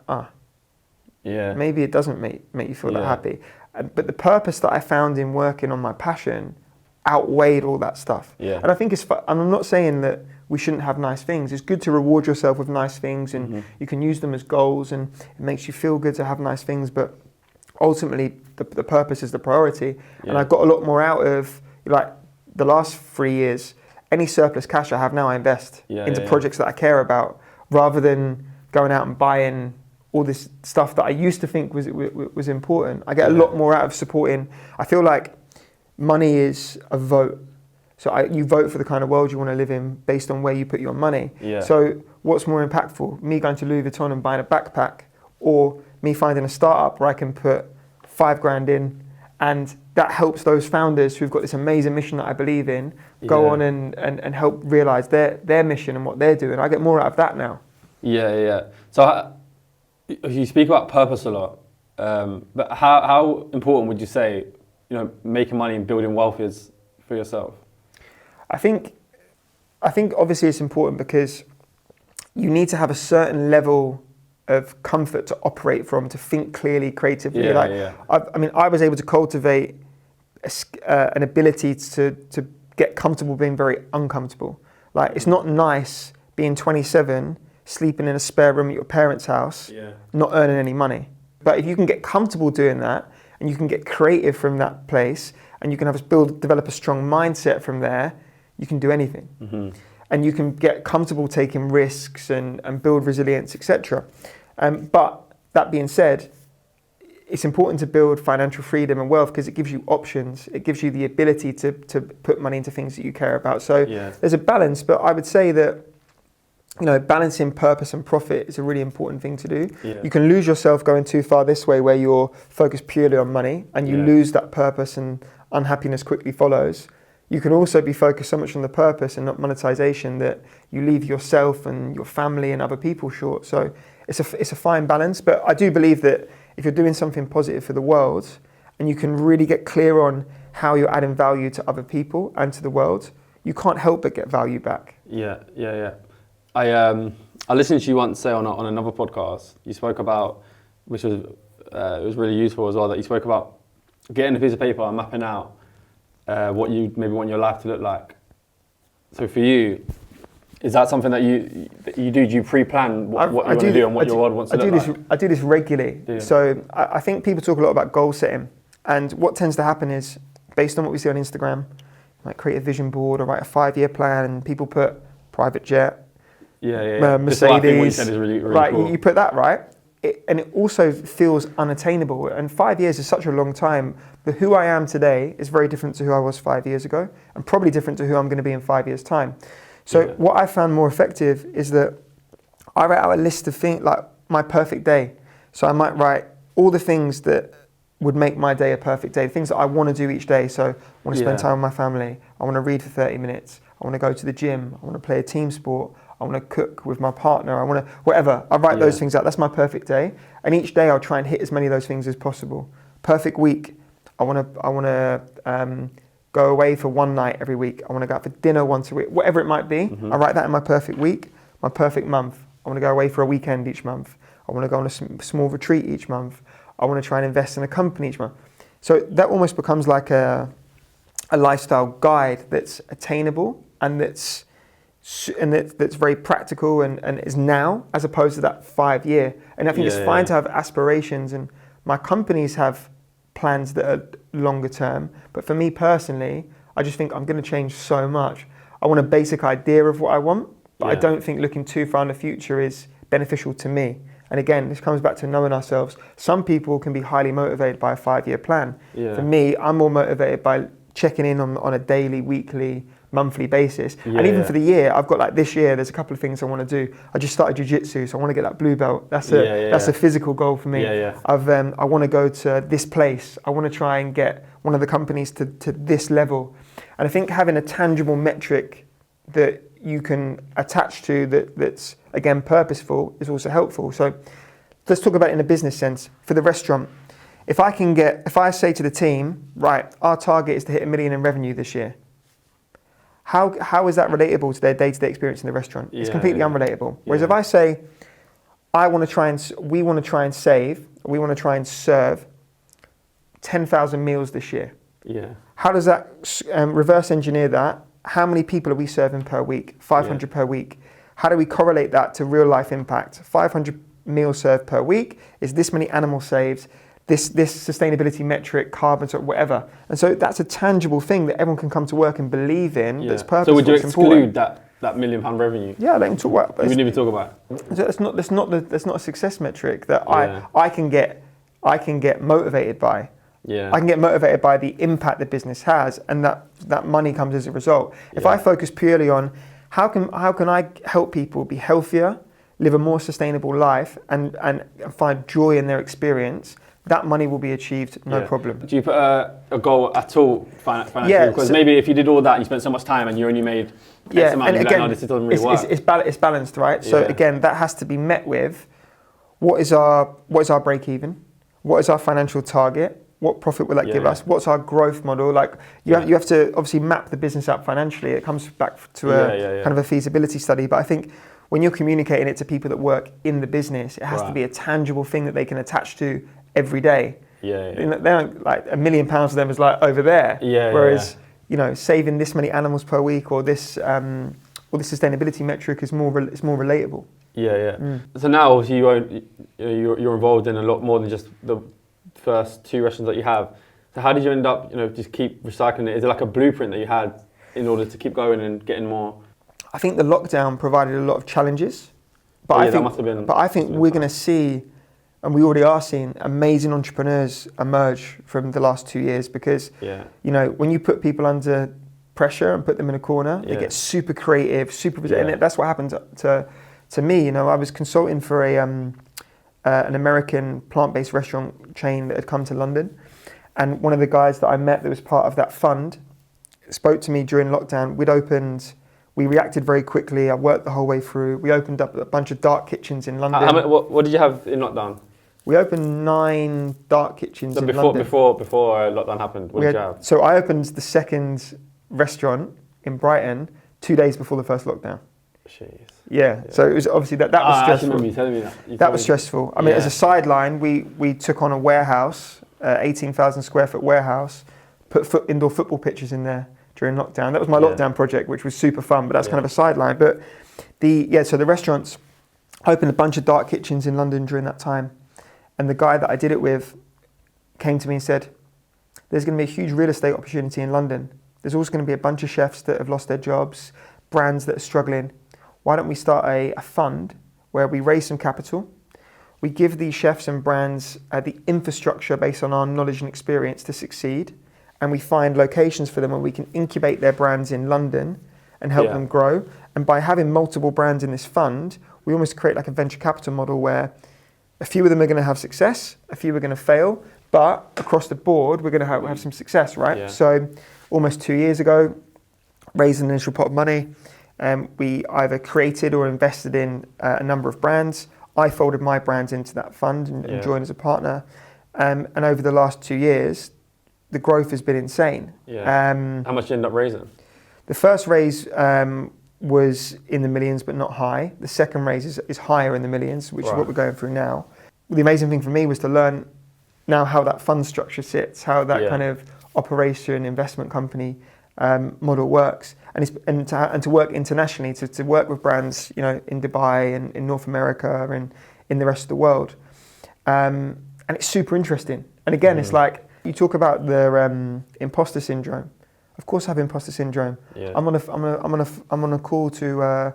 maybe it doesn't make you feel that happy. But the purpose that I found in working on my passion outweighed all that stuff. And I think and I'm not saying that we shouldn't have nice things. It's good to reward yourself with nice things, and you can use them as goals, and it makes you feel good to have nice things, but ultimately the purpose is the priority. And I got a lot more out of, like, the last 3 years. Any surplus cash I have now, I invest into projects that I care about, rather than going out and buying all this stuff that I used to think was important. I get a lot more out of supporting. I feel like money is a vote. So you vote for the kind of world you want to live in based on where you put your money. So what's more impactful? Me going to Louis Vuitton and buying a backpack, or me finding a startup where I can put $5,000 in, and that helps those founders who've got this amazing mission that I believe in go on and help realize their mission and what they're doing. I get more out of that now. So you speak about purpose a lot, but how important would you say, you know, making money and building wealth is for yourself? I think obviously it's important because you need to have a certain level of comfort to operate from, to think clearly, creatively. I was able to cultivate an ability to get comfortable being very uncomfortable. Like, it's not nice being 27, sleeping in a spare room at your parents' house, not earning any money. But if you can get comfortable doing that, and you can get creative from that place, and you can develop a strong mindset from there, you can do anything. And you can get comfortable taking risks and build resilience, etc. But that being said, it's important to build financial freedom and wealth because it gives you options. It gives you the ability to put money into things that you care about. So there's a balance, but I would say that balancing purpose and profit is a really important thing to do. Yeah. You can lose yourself going too far this way, where you're focused purely on money, and you lose that purpose, and unhappiness quickly follows. You can also be focused so much on the purpose and not monetization that you leave yourself and your family and other people short. So it's a fine balance. But I do believe that if you're doing something positive for the world, and you can really get clear on how you're adding value to other people and to the world, you can't help but get value back. Yeah. I listened to you once say on another podcast, you spoke about, which was it was really useful as well, that you spoke about getting a piece of paper and mapping out what you maybe want your life to look like. So for you, is that something that you do? Do you pre-plan what you want to do and what your world wants to look like? I do this regularly. Yeah. So I think people talk a lot about goal setting, and what tends to happen is, based on what we see on Instagram, like create a vision board or write a 5-year plan, and people put private jet, Mercedes, what you said is really right? cool. You put that, right? And it also feels unattainable. And 5 years is such a long time. But who I am today is very different to who I was 5 years ago, and probably different to who I'm going to be in 5 years' time. So what I found more effective is that I write out a list of things, like my perfect day. So I might write all the things that would make my day a perfect day, things that I want to do each day. So I want to spend time with my family. I want to read for 30 minutes. I want to go to the gym. I want to play a team sport. I want to cook with my partner. I want to, whatever. I write those things out. That's my perfect day. And each day I'll try and hit as many of those things as possible. Perfect week. I want to go away for one night every week. I want to go out for dinner once a week, whatever it might be. I write that in my perfect week. My perfect month. I want to go away for a weekend each month. I want to go on a small retreat each month. I want to try and invest in a company each month. So that almost becomes like a lifestyle guide that's attainable and that's very practical and is now, as opposed to that 5 year. And I think it's fine to have aspirations, and my companies have plans that are longer term. But for me personally, I just think I'm going to change so much. I want a basic idea of what I want, but I don't think looking too far in the future is beneficial to me. And again, this comes back to knowing ourselves. Some people can be highly motivated by a 5-year plan. For me, I'm more motivated by checking in on a daily, weekly, monthly basis. And even for the year, I've got like this year, there's a couple of things I want to do. I just started jiu-jitsu, so I want to get that blue belt. That's a physical goal for me. I want to go to this place. I want to try and get one of the companies to this level. And I think having a tangible metric that you can attach to that's again purposeful is also helpful. So let's talk about it in a business sense. For the restaurant, if I say to the team, right, our target is to hit $1 million in revenue this year. How is that relatable to their day-to-day experience in the restaurant? It's completely unrelatable. Whereas if I say, we want to try and serve 10,000 meals this year. How does that reverse engineer that? How many people are we serving per week? 500 per week. How do we correlate that to real life impact? 500 meals served per week is this many animals saved, this sustainability metric, carbon, or whatever. And so that's a tangible thing that everyone can come to work and believe in. That's purposeful. So would you exclude that £1 million revenue? Yeah, let them talk about it. You wouldn't even talk about it. That's not a success metric that I can get motivated by. I can get motivated by the impact the business has, and that money comes as a result. If I focus purely on how can I help people be healthier, live a more sustainable life, and find joy in their experience, that money will be achieved, no problem. Do you put a goal at all financially? Because maybe if you did all that and you spent so much time and you only made X amount, you'd be like, no, this doesn't really work. It's balanced, right? So again, that has to be met with what is our break even? What is our financial target? What profit will that give us? What's our growth model? Like you have to obviously map the business out financially. It comes back to kind of a feasibility study. But I think when you're communicating it to people that work in the business, it has to be a tangible thing that they can attach to every day. You know, they don't, like $1 million to them is like over there. Whereas you know, saving this many animals per week or this sustainability metric is more relatable. So now obviously you're involved in a lot more than just the first 2 restaurants that you have. So how did you end up, just keep recycling it? Is it like a blueprint that you had in order to keep going and getting more? I think the lockdown provided a lot of challenges, but I think we're going to see, and we already are seeing, amazing entrepreneurs emerge from the last 2 years because, when you put people under pressure and put them in a corner, they get super creative, and that's what happened to to me, I was consulting for an American plant-based restaurant chain that had come to London. And one of the guys that I met that was part of that fund spoke to me during lockdown. We reacted very quickly. I worked the whole way through. We opened up a bunch of dark kitchens in London. What did you have in lockdown? We opened 9 dark kitchens in London. Before lockdown happened, what did you have? So I opened the second restaurant in Brighton 2 days before the first lockdown. Jeez. Yeah. So it was obviously that was stressful. I remember you telling me that. That was stressful. I mean, as a sideline, we took on a warehouse, 18,000 square foot warehouse, put indoor football pitches in there during lockdown. That was my lockdown project, which was super fun, but that's kind of a sideline. But so the restaurants opened a bunch of dark kitchens in London during that time. And the guy that I did it with came to me and said, there's going to be a huge real estate opportunity in London. There's also going to be a bunch of chefs that have lost their jobs, brands that are struggling. Why don't we start a fund where we raise some capital? We give these chefs and brands the infrastructure based on our knowledge and experience to succeed. And we find locations for them where we can incubate their brands in London and help them grow. And by having multiple brands in this fund, we almost create like a venture capital model where a few of them are going to have success, a few are going to fail, but across the board, we're going to have some success, right? Yeah. So almost 2 years ago, raised an initial pot of money. We either created or invested in a number of brands. I folded my brands into that fund and joined as a partner. And over the last 2 years, the growth has been insane. Yeah. How much did you end up raising? The first raise was in the millions, but not high. The second raise is higher in the millions, which is what we're going through now. The amazing thing for me was to learn now how that fund structure sits, how that kind of operation investment company model works, and to work internationally, to work with brands, in Dubai and in North America and in the rest of the world. And it's super interesting. And again, it's like, you talk about the imposter syndrome. Of course, I have imposter syndrome. Yeah. I'm on a call to a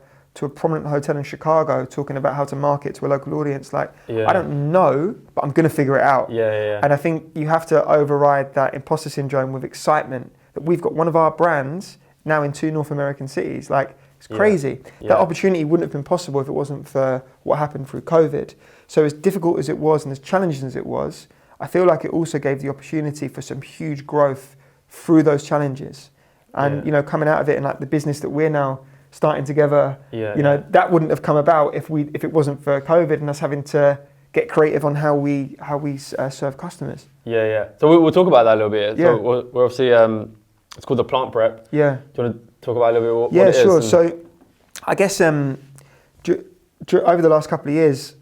prominent hotel in Chicago talking about how to market to a local audience. I don't know, but I'm going to figure it out. And I think you have to override that imposter syndrome with excitement that we've got one of our brands now in 2 North American cities. It's crazy. That opportunity wouldn't have been possible if it wasn't for what happened through COVID. So as difficult as it was and as challenging as it was, I feel like it also gave the opportunity for some huge growth through those challenges. And, coming out of it and the business that we're now starting together, that wouldn't have come about if it wasn't for COVID and us having to get creative on how we serve customers. So we'll talk about that a little bit. So we're obviously, it's called the Plant Prep. Do you want to talk about a little bit what it is? Sure. So I guess over the last couple of years,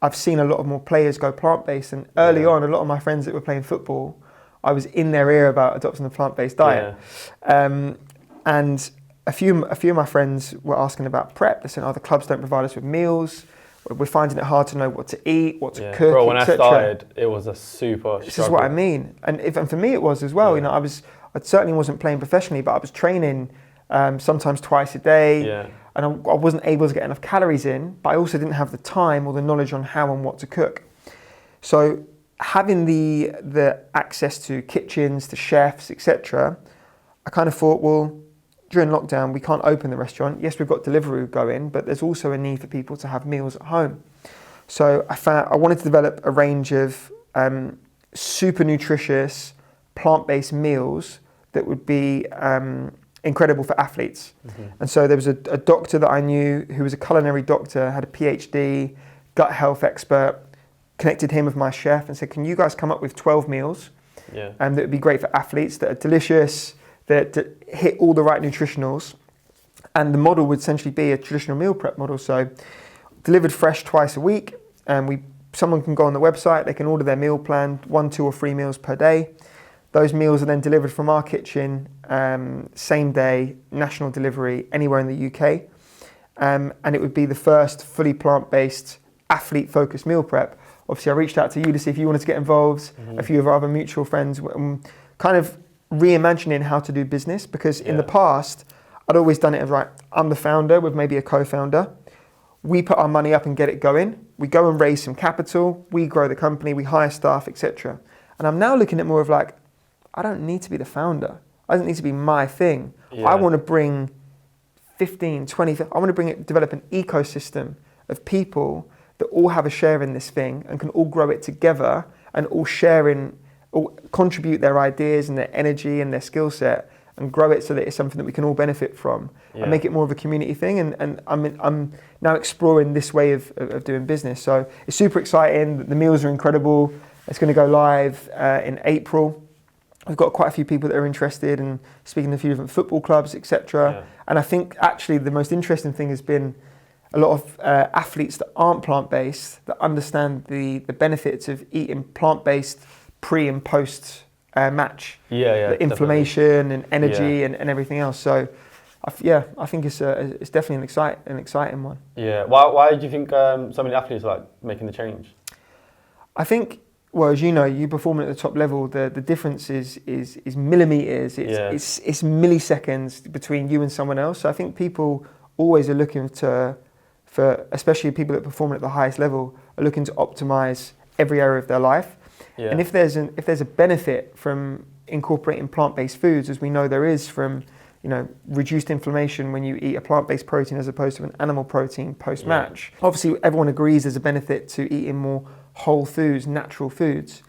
I've seen a lot of more players go plant-based, and early on, a lot of my friends that were playing football, I was in their ear about adopting the plant-based diet. And a few of my friends were asking about prep. They said, the clubs don't provide us with meals. We're finding it hard to know what to eat, what to cook, when I started, it was a super struggle. This is what I mean. And for me, it was as well. I certainly wasn't playing professionally, but I was training sometimes twice a day. And I wasn't able to get enough calories in, but I also didn't have the time or the knowledge on how and what to cook. So having the access to kitchens, to chefs, etc., I kind of thought, well, during lockdown, we can't open the restaurant. Yes, we've got delivery going, but there's also a need for people to have meals at home. So I wanted to develop a range of super nutritious, plant-based meals that would be incredible for athletes. And so there was a doctor that I knew who was a culinary doctor, had a PhD, gut health expert, connected him with my chef and said, can you guys come up with 12 meals that would be great for athletes, that are delicious, that hit all the right nutritionals? And the model would essentially be a traditional meal prep model. So delivered fresh twice a week, and someone can go on the website, they can order their meal plan, 1, 2 or 3 meals per day. Those meals are then delivered from our kitchen, same day, national delivery, anywhere in the UK. And it would be the first fully plant-based, athlete-focused meal prep. Obviously, I reached out to you to see if you wanted to get involved, a few of our other mutual friends, kind of reimagining how to do business, because in the past, I'd always done it as, right, I'm the founder with maybe a co-founder. We put our money up and get it going. We go and raise some capital. We grow the company. We hire staff, etc. And I'm now looking at more of I don't need to be the founder. I don't need to be my thing. I want to bring 15, 20, I want to develop an ecosystem of people that all have a share in this thing and can all grow it together and all contribute their ideas and their energy and their skill set and grow it so that it's something that we can all benefit from and make it more of a community thing. And I'm now exploring this way of doing business. So it's super exciting. The meals are incredible. It's going to go live in April. We've got quite a few people that are interested and speaking to a few different football clubs, etc. Yeah. And I think actually the most interesting thing has been a lot of athletes that aren't plant-based that understand the benefits of eating plant-based pre and post match. The inflammation and energy and everything else. So I think it's definitely an exciting one. Yeah. Why do you think so many athletes are making the change? I think, well, as you know, you perform at the top level. The difference is millimeters. It's milliseconds between you and someone else. So I think people always are looking for especially people that perform at the highest level are looking to optimize every area of their life. Yeah. And if there's a benefit from incorporating plant-based foods, as we know there is from reduced inflammation when you eat a plant-based protein as opposed to an animal protein post-match. Obviously, everyone agrees there's a benefit to eating more whole foods, natural foods.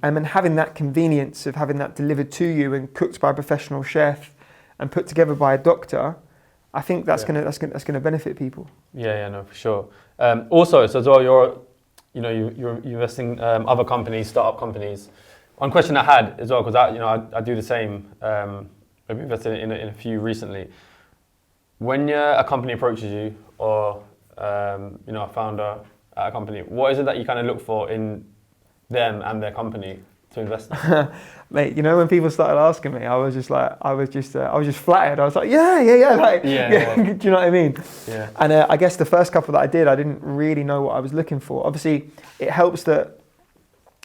And having that convenience of having that delivered to you and cooked by a professional chef and put together by a doctor, I think that's gonna benefit people. Yeah, no, for sure. Also, so as well, you're investing other companies, startup companies. One question I had as well, because I do the same. I've invested in a few recently. When a company approaches you, or a founder at a company, what is it that you kind of look for in them and their company to invest in? Mate, when people started asking me, I was just flattered. I was like, yeah. Do you know what I mean? Yeah. And I guess the first couple that I did, I didn't really know what I was looking for. Obviously, it helps that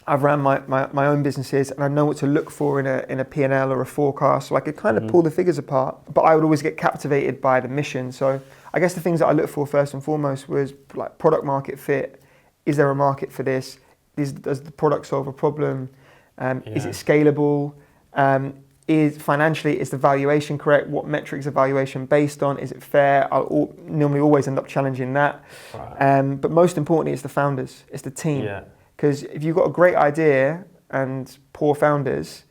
I've ran my own businesses and I know what to look for in a P&L or a forecast, so I could kind of pull the figures apart. But I would always get captivated by the mission. So I guess the things that I looked for first and foremost was like product market fit. Is there a market for this? Does the product solve a problem? Is it scalable? Is the valuation correct? What metrics are valuation based on? Is it fair? I'll normally always end up challenging that. Right. But most importantly, it's the founders. It's the team. Yeah. Because if you've got a great idea and poor founders,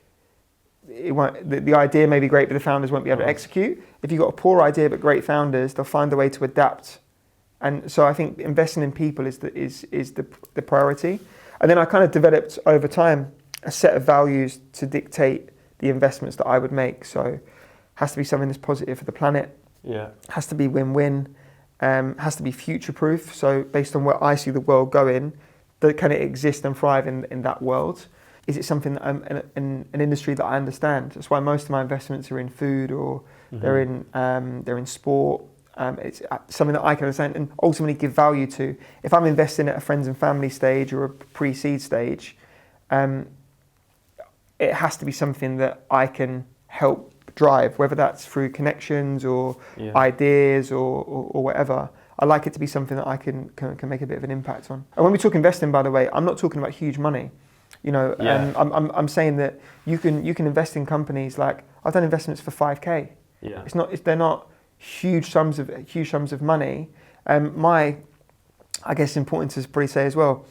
the idea may be great, but the founders won't be able to execute. If you've got a poor idea but great founders, they'll find a way to adapt. And so I think investing in people is the priority. And then I kind of developed over time a set of values to dictate the investments that I would make. So it has to be something that's positive for the planet. Yeah. Has to be win-win. Has to be future-proof. So based on where I see the world going, can it exist and thrive in that world? Is it something that in an industry that I understand? That's why most of my investments are in food or they're in sport. It's something that I can understand and ultimately give value to. If I'm investing at a friends and family stage or a pre-seed stage, it has to be something that I can help drive, whether that's through connections or ideas or whatever. I like it to be something that I can make a bit of an impact on. And when we talk investing, by the way, I'm not talking about huge money. I'm saying that you can invest in companies like I've done investments for 5K. Yeah. They're not huge sums of money. I guess important to probably say as well,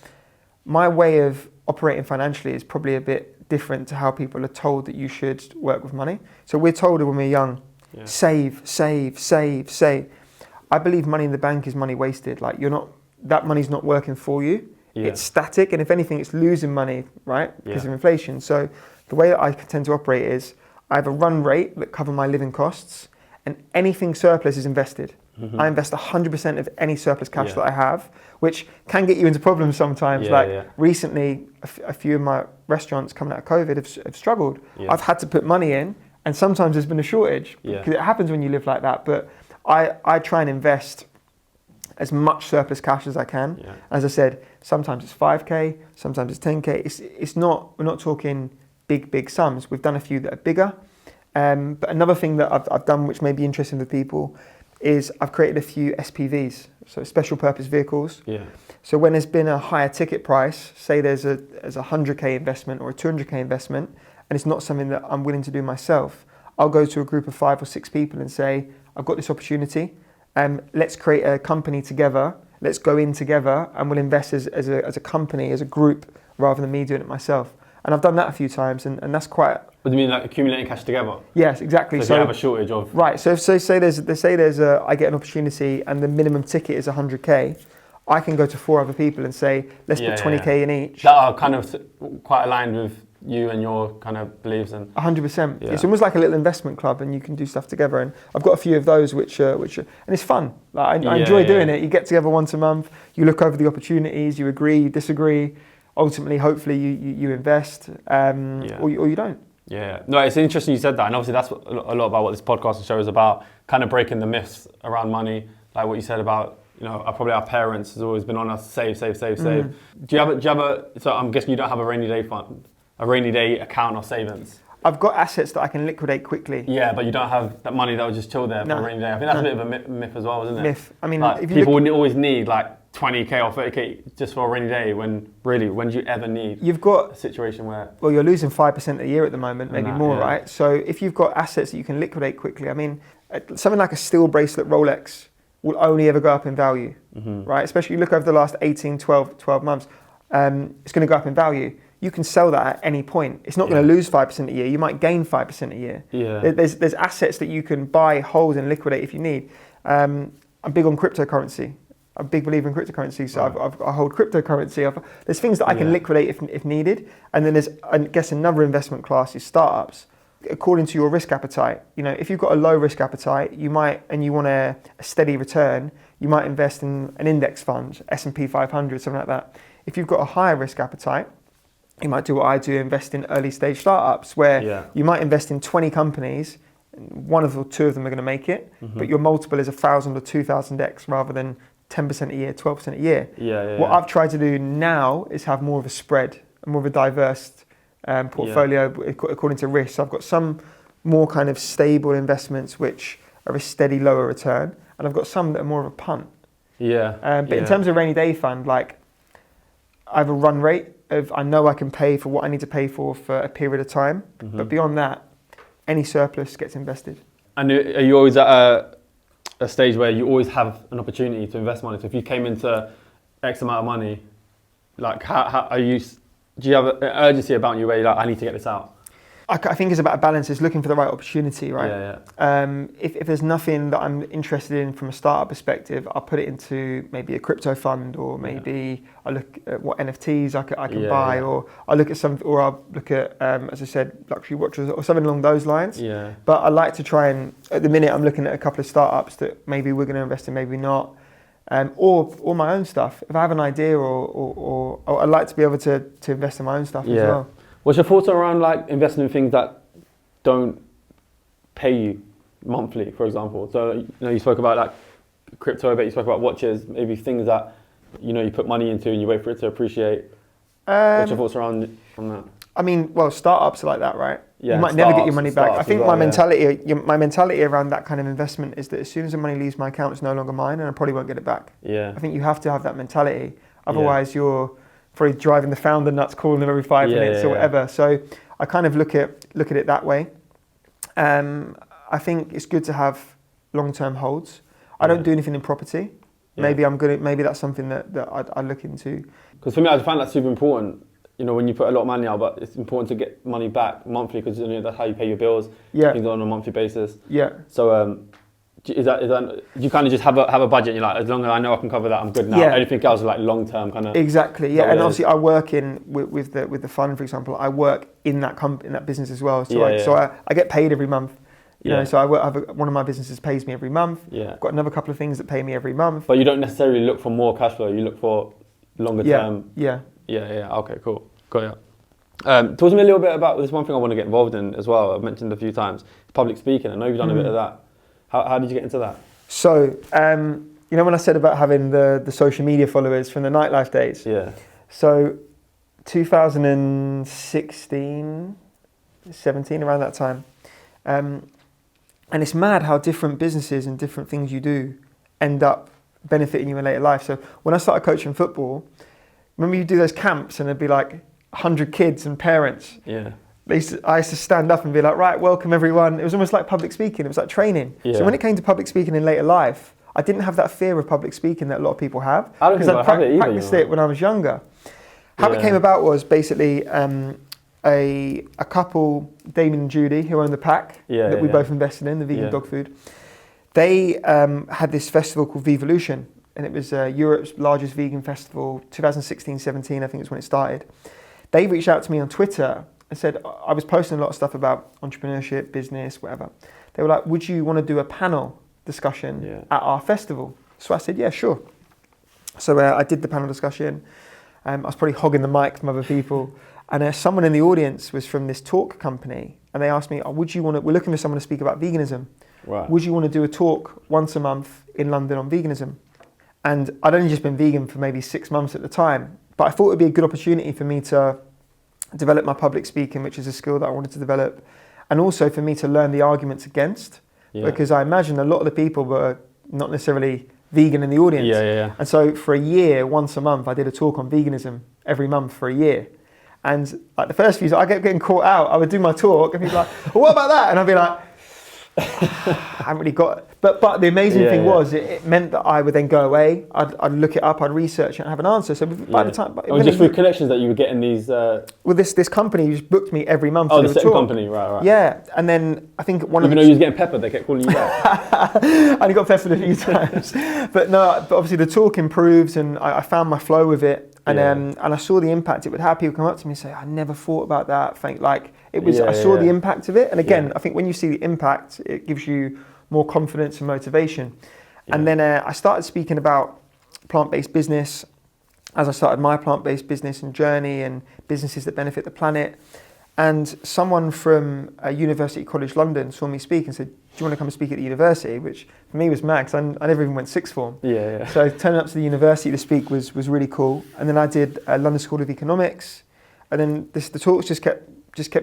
my way of operating financially is probably a bit different to how people are told that you should work with money. So we're told when we're young, save. I believe money in the bank is money wasted. Like that money's not working for you. Yeah. It's static, and if anything, it's losing money, right? Because of inflation. So the way that I tend to operate is I have a run rate that covers my living costs, and anything surplus is invested. Mm-hmm. I invest 100% of any surplus cash that I have, which can get you into problems sometimes. Recently, a few of my restaurants coming out of COVID have struggled. Yeah. I've had to put money in, and sometimes there's been a shortage because it happens when you live like that. But I try and invest as much surplus cash as I can. Yeah. As I said, sometimes it's 5K, sometimes it's 10K. We're not talking big sums. We've done a few that are bigger. But another thing that I've done, which may be interesting to people, is I've created a few SPVs, so special purpose vehicles. Yeah. So when there's been a higher ticket price, say there's a 100K investment or a 200K investment, and it's not something that I'm willing to do myself, I'll go to a group of 5 or 6 people and say, I've got this opportunity. Let's create a company together. Let's go in together and we'll invest as a company, as a group, rather than me doing it myself. And I've done that a few times, and that's quite. What do you mean, like accumulating cash together? Yes, exactly. So if you have a shortage of. Right. So say there's I get an opportunity and the minimum ticket is 100k, I can go to 4 other people and say, let's put 20k in each. That are kind of quite aligned with you and your kind of beliefs and. 100%. Yeah. It's almost like a little investment club, and you can do stuff together. And I've got a few of those, which and it's fun. Like, I enjoy doing it. You get together once a month, you look over the opportunities, you agree, you disagree. Ultimately, hopefully, you invest, or you don't. Yeah, no, it's interesting you said that, and obviously that's a lot about what this podcast and show is about, kind of breaking the myths around money, like what you said about, probably our parents has always been on us, save. Do you have a? So I'm guessing you don't have a rainy day fund, a rainy day account or savings. I've got assets that I can liquidate quickly. Yeah, but you don't have that money that will just chill there for a rainy day. I think that's a bit of a myth as well, isn't it? Myth. I mean, like, if you people wouldn't always need like 20k or 30k just for a rainy day, when do you ever need you've got a situation where... Well, you're losing 5% a year at the moment, maybe more, right? So if you've got assets that you can liquidate quickly, I mean, something like a steel bracelet Rolex will only ever go up in value, right? Especially you look over the last 18, 12 months, it's going to go up in value. You can sell that at any point. It's not going to lose 5% a year. You might gain 5% a year. Yeah. There's assets that you can buy, hold, and liquidate if you need. I'm big on cryptocurrency. I'm a big believer in cryptocurrency, so I hold cryptocurrency. There's things that I can liquidate if needed, and then there's, I guess, another investment class is startups. According to your risk appetite, if you've got a low risk appetite, you might, and you want a steady return, you might invest in an index fund, S&P 500, something like that. If you've got a higher risk appetite, you might do what I do, invest in early stage startups, where you might invest in 20 companies, one or two of them are going to make it, but your multiple is 1,000 or 2,000x rather than 10% a year, 12% a year. What I've tried to do now is have more of a spread, more of a diverse portfolio according to risk. So I've got some more kind of stable investments which are a steady lower return, and I've got some that are more of a punt. But in terms of rainy day fund, like I have a run rate of, I know I can pay for what I need to pay for a period of time, but beyond that, any surplus gets invested. And are you always at a stage where you always have an opportunity to invest money? So if you came into X amount of money, like how are you? Do you have an urgency about you where you're like, I need to get this out? I think it's about a balance. It's looking for the right opportunity, right? If there's nothing that I'm interested in from a startup perspective, I'll put it into maybe a crypto fund, or maybe I look at what NFTs I can buy, or I'll look at as I said, luxury watches or something along those lines. But I like to try and, at the minute, I'm looking at a couple of startups that maybe we're going to invest in, maybe not. Or my own stuff. If I have an idea, or I'd like to be able to invest in my own stuff as well. What's your thoughts around like investing in things that don't pay you monthly, for example? So you spoke about like crypto a bit, you spoke about watches, maybe things that you put money into and you wait for it to appreciate. What's your thoughts around that? I mean, well, startups are like that, right? Yeah, you might never get your money back. I think my mentality around that kind of investment is that as soon as the money leaves my account, it's no longer mine, and I probably won't get it back. I think you have to have that mentality. Otherwise, you're probably driving the founder nuts, calling them every 5 minutes or whatever. So I kind of look at it that way. I think it's good to have long-term holds. I don't do anything in property. Maybe that's something that I'd look into. Because for me, I find that super important. When you put a lot of money out, but it's important to get money back monthly, because that's how you pay your bills. Things on a monthly basis. So is that you kind of just have a budget and you're like, as long as I know I can cover that, I'm good now. Anything else is like long term kind of. Exactly. And obviously I work with the fund, for example. I work in that business as well. So I get paid every month. So one of my businesses pays me every month. I've got another couple of things that pay me every month. But you don't necessarily look for more cash flow. You look for longer term. Yeah. Okay, cool. Got it. Talk to me a little bit about this one thing I want to get involved in as well. I've mentioned a few times, public speaking. I know you've done a bit of that. How did you get into that? So, when I said about having the social media followers from the nightlife days? So, 2016, 17, around that time. And it's mad how different businesses and different things you do end up benefiting you in later life. So, when I started coaching football, remember you do those camps and there'd be like 100 kids and parents. I used to stand up and be like, right, welcome everyone. It was almost like public speaking. It was like training. Yeah. So when it came to public speaking in later life, I didn't have that fear of public speaking that a lot of people have. I don't because think I I have it either, practiced it when I was younger. How it came about was basically a couple, Damien and Judy, who own the Pack that we both invested in, the vegan dog food. They had this festival called Vevolution, and it was Europe's largest vegan festival, 2016-17, I think is when it started. They reached out to me on Twitter and said, I was posting a lot of stuff about entrepreneurship, business, whatever. They were like, would you want to do a panel discussion at our festival? So I said, yeah, sure. So I did the panel discussion. I was probably hogging the mic from other people. And someone in the audience was from this talk company. And they asked me, we're looking for someone to speak about veganism. Right. Would you want to do a talk once a month in London on veganism? And I'd only just been vegan for maybe 6 months at the time. But I thought it would be a good opportunity for me to develop my public speaking, which is a skill that I wanted to develop. And also for me to learn the arguments against. Yeah. Because I imagine a lot of the people were not necessarily vegan in the audience. Yeah. And so for a year, once a month, I did a talk on veganism every month for a year. And like the first few, I kept getting caught out. I would do my talk and people were like, well, what about that? And I'd be like, I haven't really got it. But the amazing thing was it meant that I would then go away, I'd look it up, I'd research it and have an answer. So by the time... It was just through connections that you were getting these... Well, this company just booked me every month to do the a second talk. company, right. Yeah, and then I think Even though you was getting peppered, they kept calling you back. I only got peppered a few times. But obviously the talk improves and I found my flow with it. And I saw the impact it would have. People come up to me and say, I never thought about that. I saw the impact of it. And again, I think when you see the impact, it gives you more confidence and motivation. Yeah. And then I started speaking about plant-based business as I started my plant-based business and journey and businesses that benefit the planet. And someone from University College London saw me speak and said, do you want to come and speak at the university? Which for me was mad, because I never even went sixth form. Yeah. So turning up to the university to speak was really cool. And then I did London School of Economics. And then the talks just kept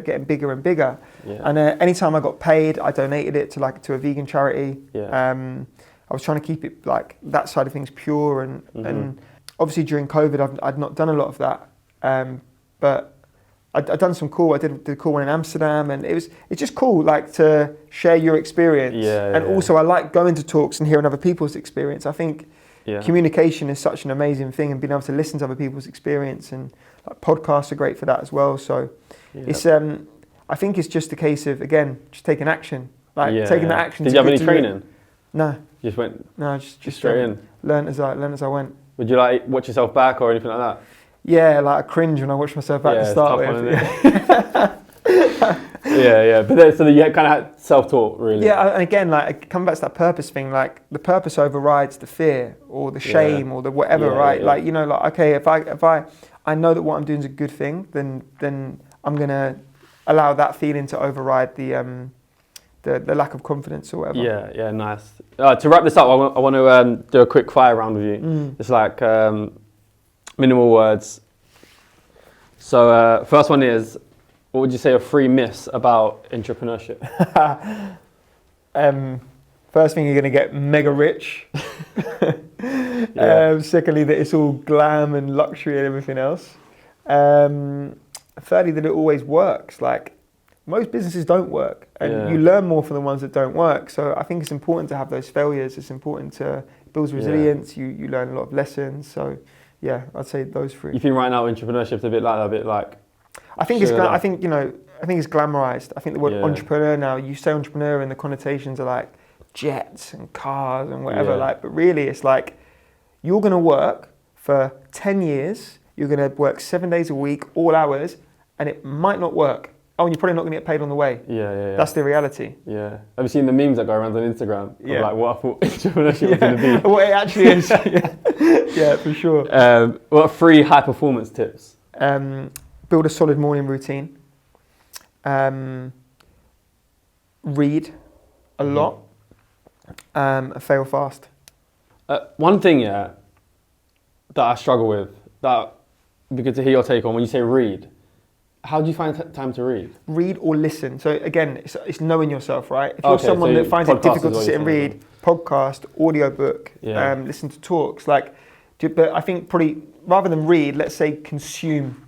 getting bigger and bigger. Yeah. And anytime I got paid, I donated it to a vegan charity. Yeah. I was trying to keep it like that side of things pure. And obviously during COVID, I'd not done a lot of that. But I'd done some cool. I did a cool one in Amsterdam, and it's just cool, like to share your experience. And also, I like going to talks and hearing other people's experience. I think communication is such an amazing thing, and being able to listen to other people's experience, and like, podcasts are great for that as well. So it's I think it's just a case of just taking action, taking the action. Did you have any training? No. You just went. No, just straight in. Learn as I went. Would you like watch yourself back or anything like that? Yeah, like I cringe when I watch myself back to start with. But so you kind of had self-taught, really. Yeah, and again, like coming back to that purpose thing, like the purpose overrides the fear or the shame or the whatever, right? Yeah. Like like okay, if I know that what I'm doing is a good thing, then I'm gonna allow that feeling to override the lack of confidence or whatever. Yeah, nice. To wrap this up, I want to do a quick fire round with you. It's like minimal words. So first one is, what would you say are 3 myths about entrepreneurship? First thing, you're going to get mega rich. Secondly, that it's all glam and luxury and everything else. Thirdly, that it always works. Like most businesses don't work, and you learn more from the ones that don't work. So I think it's important to have those failures. It's important to it builds resilience. You learn a lot of lessons. So yeah, I'd say those 3. You think right now entrepreneurship's a bit like I think it's glamorized. I think the word entrepreneur now, you say entrepreneur and the connotations are like jets and cars and whatever, but really it's like you're going to work for 10 years, you're going to work 7 days a week, all hours, and it might not work. Oh, and you're probably not going to get paid on the way. Yeah. That's the reality. Yeah. Have you seen the memes that go around on Instagram? Yeah. Like what I thought entrepreneurship was going to be. What it actually is. Yeah, for sure. What are 3 high performance tips? Build a solid morning routine. Read a lot. Fail fast. One thing, that I struggle with, that would be good to hear your take on when you say read. How do you find time to read? Read or listen. So again, it's knowing yourself, right? If you're someone that finds it difficult to sit and read, podcast, audiobook, listen to talks, but I think probably rather than read, let's say consume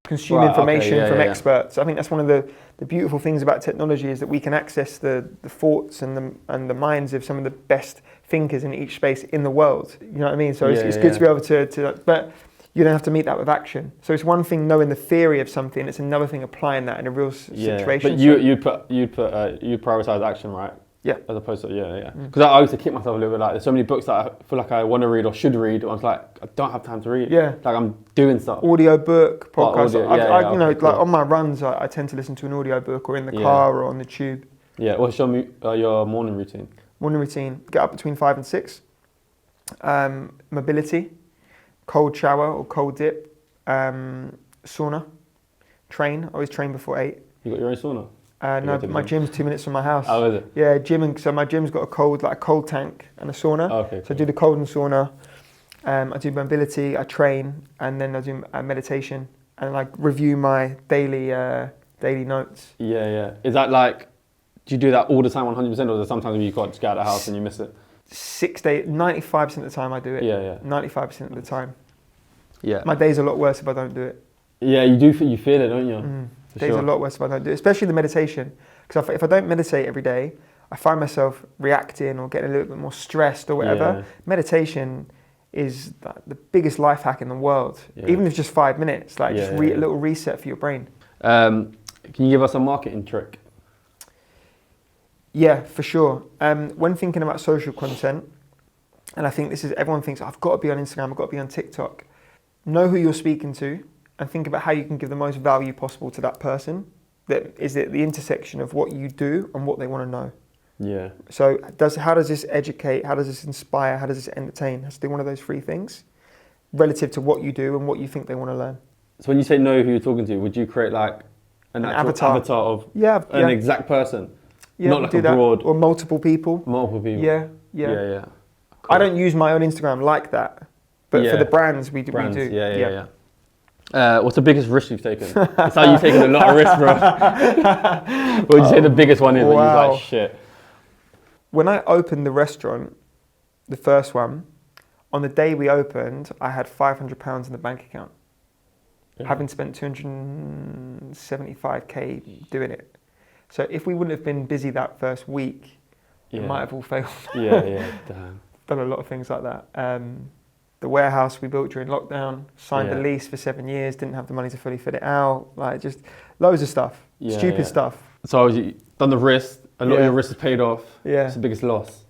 consume Right, information okay, yeah, from yeah, yeah. experts. I think that's one of the beautiful things about technology is that we can access the thoughts and the minds of some of the best thinkers in each space in the world. You know what I mean? So it's good to be able to, but you don't have to meet that with action. So it's one thing knowing the theory of something, it's another thing applying that in a real situation. But you'd prioritize action, right? Yeah. As opposed to, Because I used to kick myself a little bit, like, there's so many books that I feel like I want to read or should read, and I was like, I don't have time to read. Yeah. Like, I'm doing stuff. Audio book, podcast. Audio, like on my runs, I tend to listen to an audio book or in the car or on the tube. Yeah. What's your morning routine? Morning routine, get up between 5 and 6. Mobility, cold shower or cold dip, sauna, train. I always train before 8. You got your own sauna? No, my gym's 2 minutes from my house. Oh, is it? Yeah, so my gym's got a cold tank and a sauna. Oh, okay. So I do the cold and sauna. I do mobility, I train, and then I do meditation and like review my daily notes. Yeah. Is that like, do you do that all the time 100%, or is there sometimes when you got to get out of the house and you miss it? 6 days, 95% of the time I do it. Yeah. 95% of the time. Yeah. My day's a lot worse if I don't do it. Yeah, you feel it, don't you? Days a lot worse if I don't do it, especially the meditation. Because if I don't meditate every day, I find myself reacting or getting a little bit more stressed or whatever. Yeah. Meditation is the biggest life hack in the world. Yeah. Even if it's just 5 minutes, like a little reset for your brain. Can you give us a marketing trick? Yeah, for sure. When thinking about social content, and I think everyone thinks, I've got to be on Instagram, I've got to be on TikTok. Know who you're speaking to and think about how you can give the most value possible to that person. That is at the intersection of what you do and what they want to know. Yeah. So how does this educate? How does this inspire? How does this entertain? It has to do one of those 3 things relative to what you do and what you think they want to learn. So when you say know who you're talking to, would you create like an avatar of an exact person? Yeah, not like a broad... Or multiple people. Multiple people. Yeah. Cool. I don't use my own Instagram like that. But for the brands, we do. Yeah. What's the biggest risk you've taken? It's how you've taken a lot of risks, bro. What would you say the biggest one is? Wow. When you're like, shit. When I opened the restaurant, the first one, on the day we opened, I had £500 in the bank account. Yeah. Having spent 275k doing it. So if we wouldn't have been busy that first week, it might have all failed. Damn. Done a lot of things like that. The warehouse we built during lockdown, signed a lease for 7 years, didn't have the money to fully fit it out, like just loads of stuff, stupid stuff. So you done the risk, a lot of your risk is paid off. Yeah. What's the biggest loss?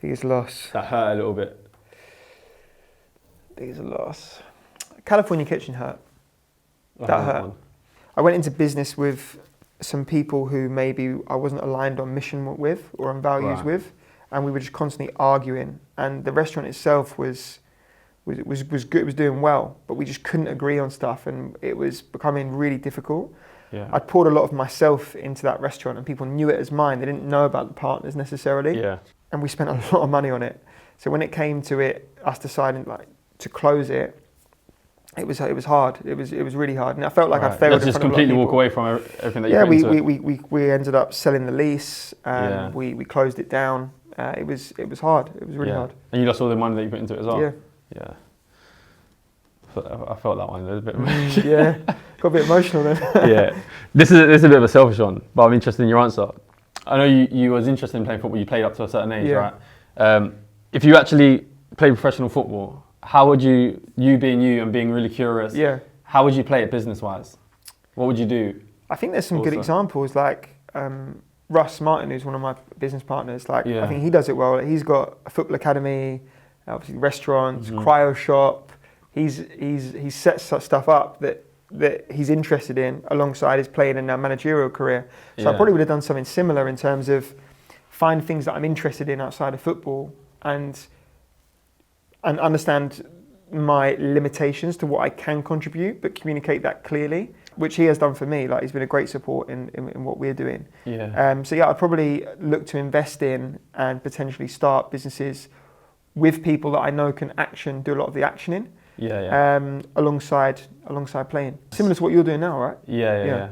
Biggest loss. That hurt a little bit. Biggest loss. California Kitchen hurt. That hurt. One. I went into business with some people who maybe I wasn't aligned on mission with or on values with, and we were just constantly arguing. And the restaurant itself was good, it was doing well, but we just couldn't agree on stuff, and it was becoming really difficult. Yeah. I'd poured a lot of myself into that restaurant, and people knew it as mine. They didn't know about the partners necessarily. Yeah. And we spent a lot of money on it. So when it came to it, us deciding to close it, it was hard. It was really hard, and I felt like I failed. Let's just completely walk away from everything that you put into it. we ended up selling the lease. We closed it down. It was hard. It was really hard. And you lost all the money that you put into it as well. Yeah. Yeah. I felt that one a little bit. Got a bit emotional then. Yeah. This is a bit of a selfish one, but I'm interested in your answer. I know you was interested in playing football. You played up to a certain age, right? If you actually played professional football, how would you being you and being really curious, how would you play it business-wise? What would you do? I think there's some good examples, like Russ Martin, who's one of my business partners. I think he does it well. He's got a football academy, obviously restaurants, cryo shop. He sets stuff up that he's interested in alongside his playing and managerial career. So I probably would have done something similar in terms of find things that I'm interested in outside of football and understand my limitations to what I can contribute, but communicate that clearly, which he has done for me. Like, he's been a great support in what we're doing. I'd probably look to invest in and potentially start businesses with people that I know can do a lot of the actioning. Alongside playing. Similar to what you're doing now, right? Yeah.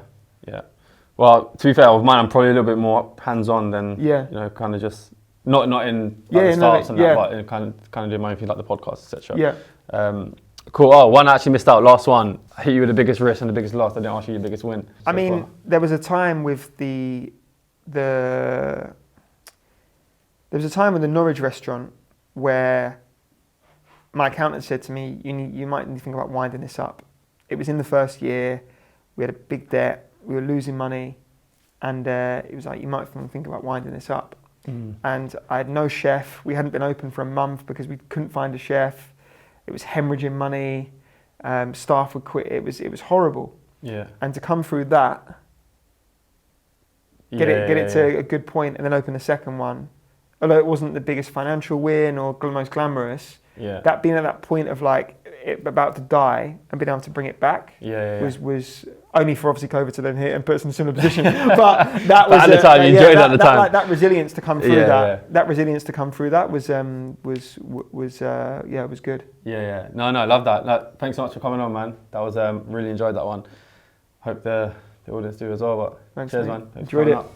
Well, to be fair, with mine, I'm probably a little bit more hands-on than kind of just not in the starts and that, but in kind of doing my own thing like the podcast, etc. Cool. Oh, one I actually missed out. Last one. I hit you with the biggest risk and the biggest loss. I didn't ask you your biggest win. I mean, there was a time with the Norwich restaurant where my accountant said to me, you might need to think about winding this up. It was in the first year. We had a big debt. We were losing money. And it was like, you might think about winding this up. And I had no chef. We hadn't been open for a month because we couldn't find a chef. It was hemorrhaging money. Staff would quit. It was horrible. Yeah. And to come through that, get it to a good point, and then open the second one. Although it wasn't the biggest financial win or most glamorous, that being at that point of like it about to die and being able to bring it back was only for obviously COVID to then hit and put us in a similar position. But that was at the time, you enjoyed it at the time. Like, that resilience to come through that resilience to come through that was good. Yeah. No, I love that. Thanks so much for coming on, man. That was really enjoyed that one. Hope the audience do as well. But Thanks, cheers, mate. man. Thanks Enjoyed for it. coming up.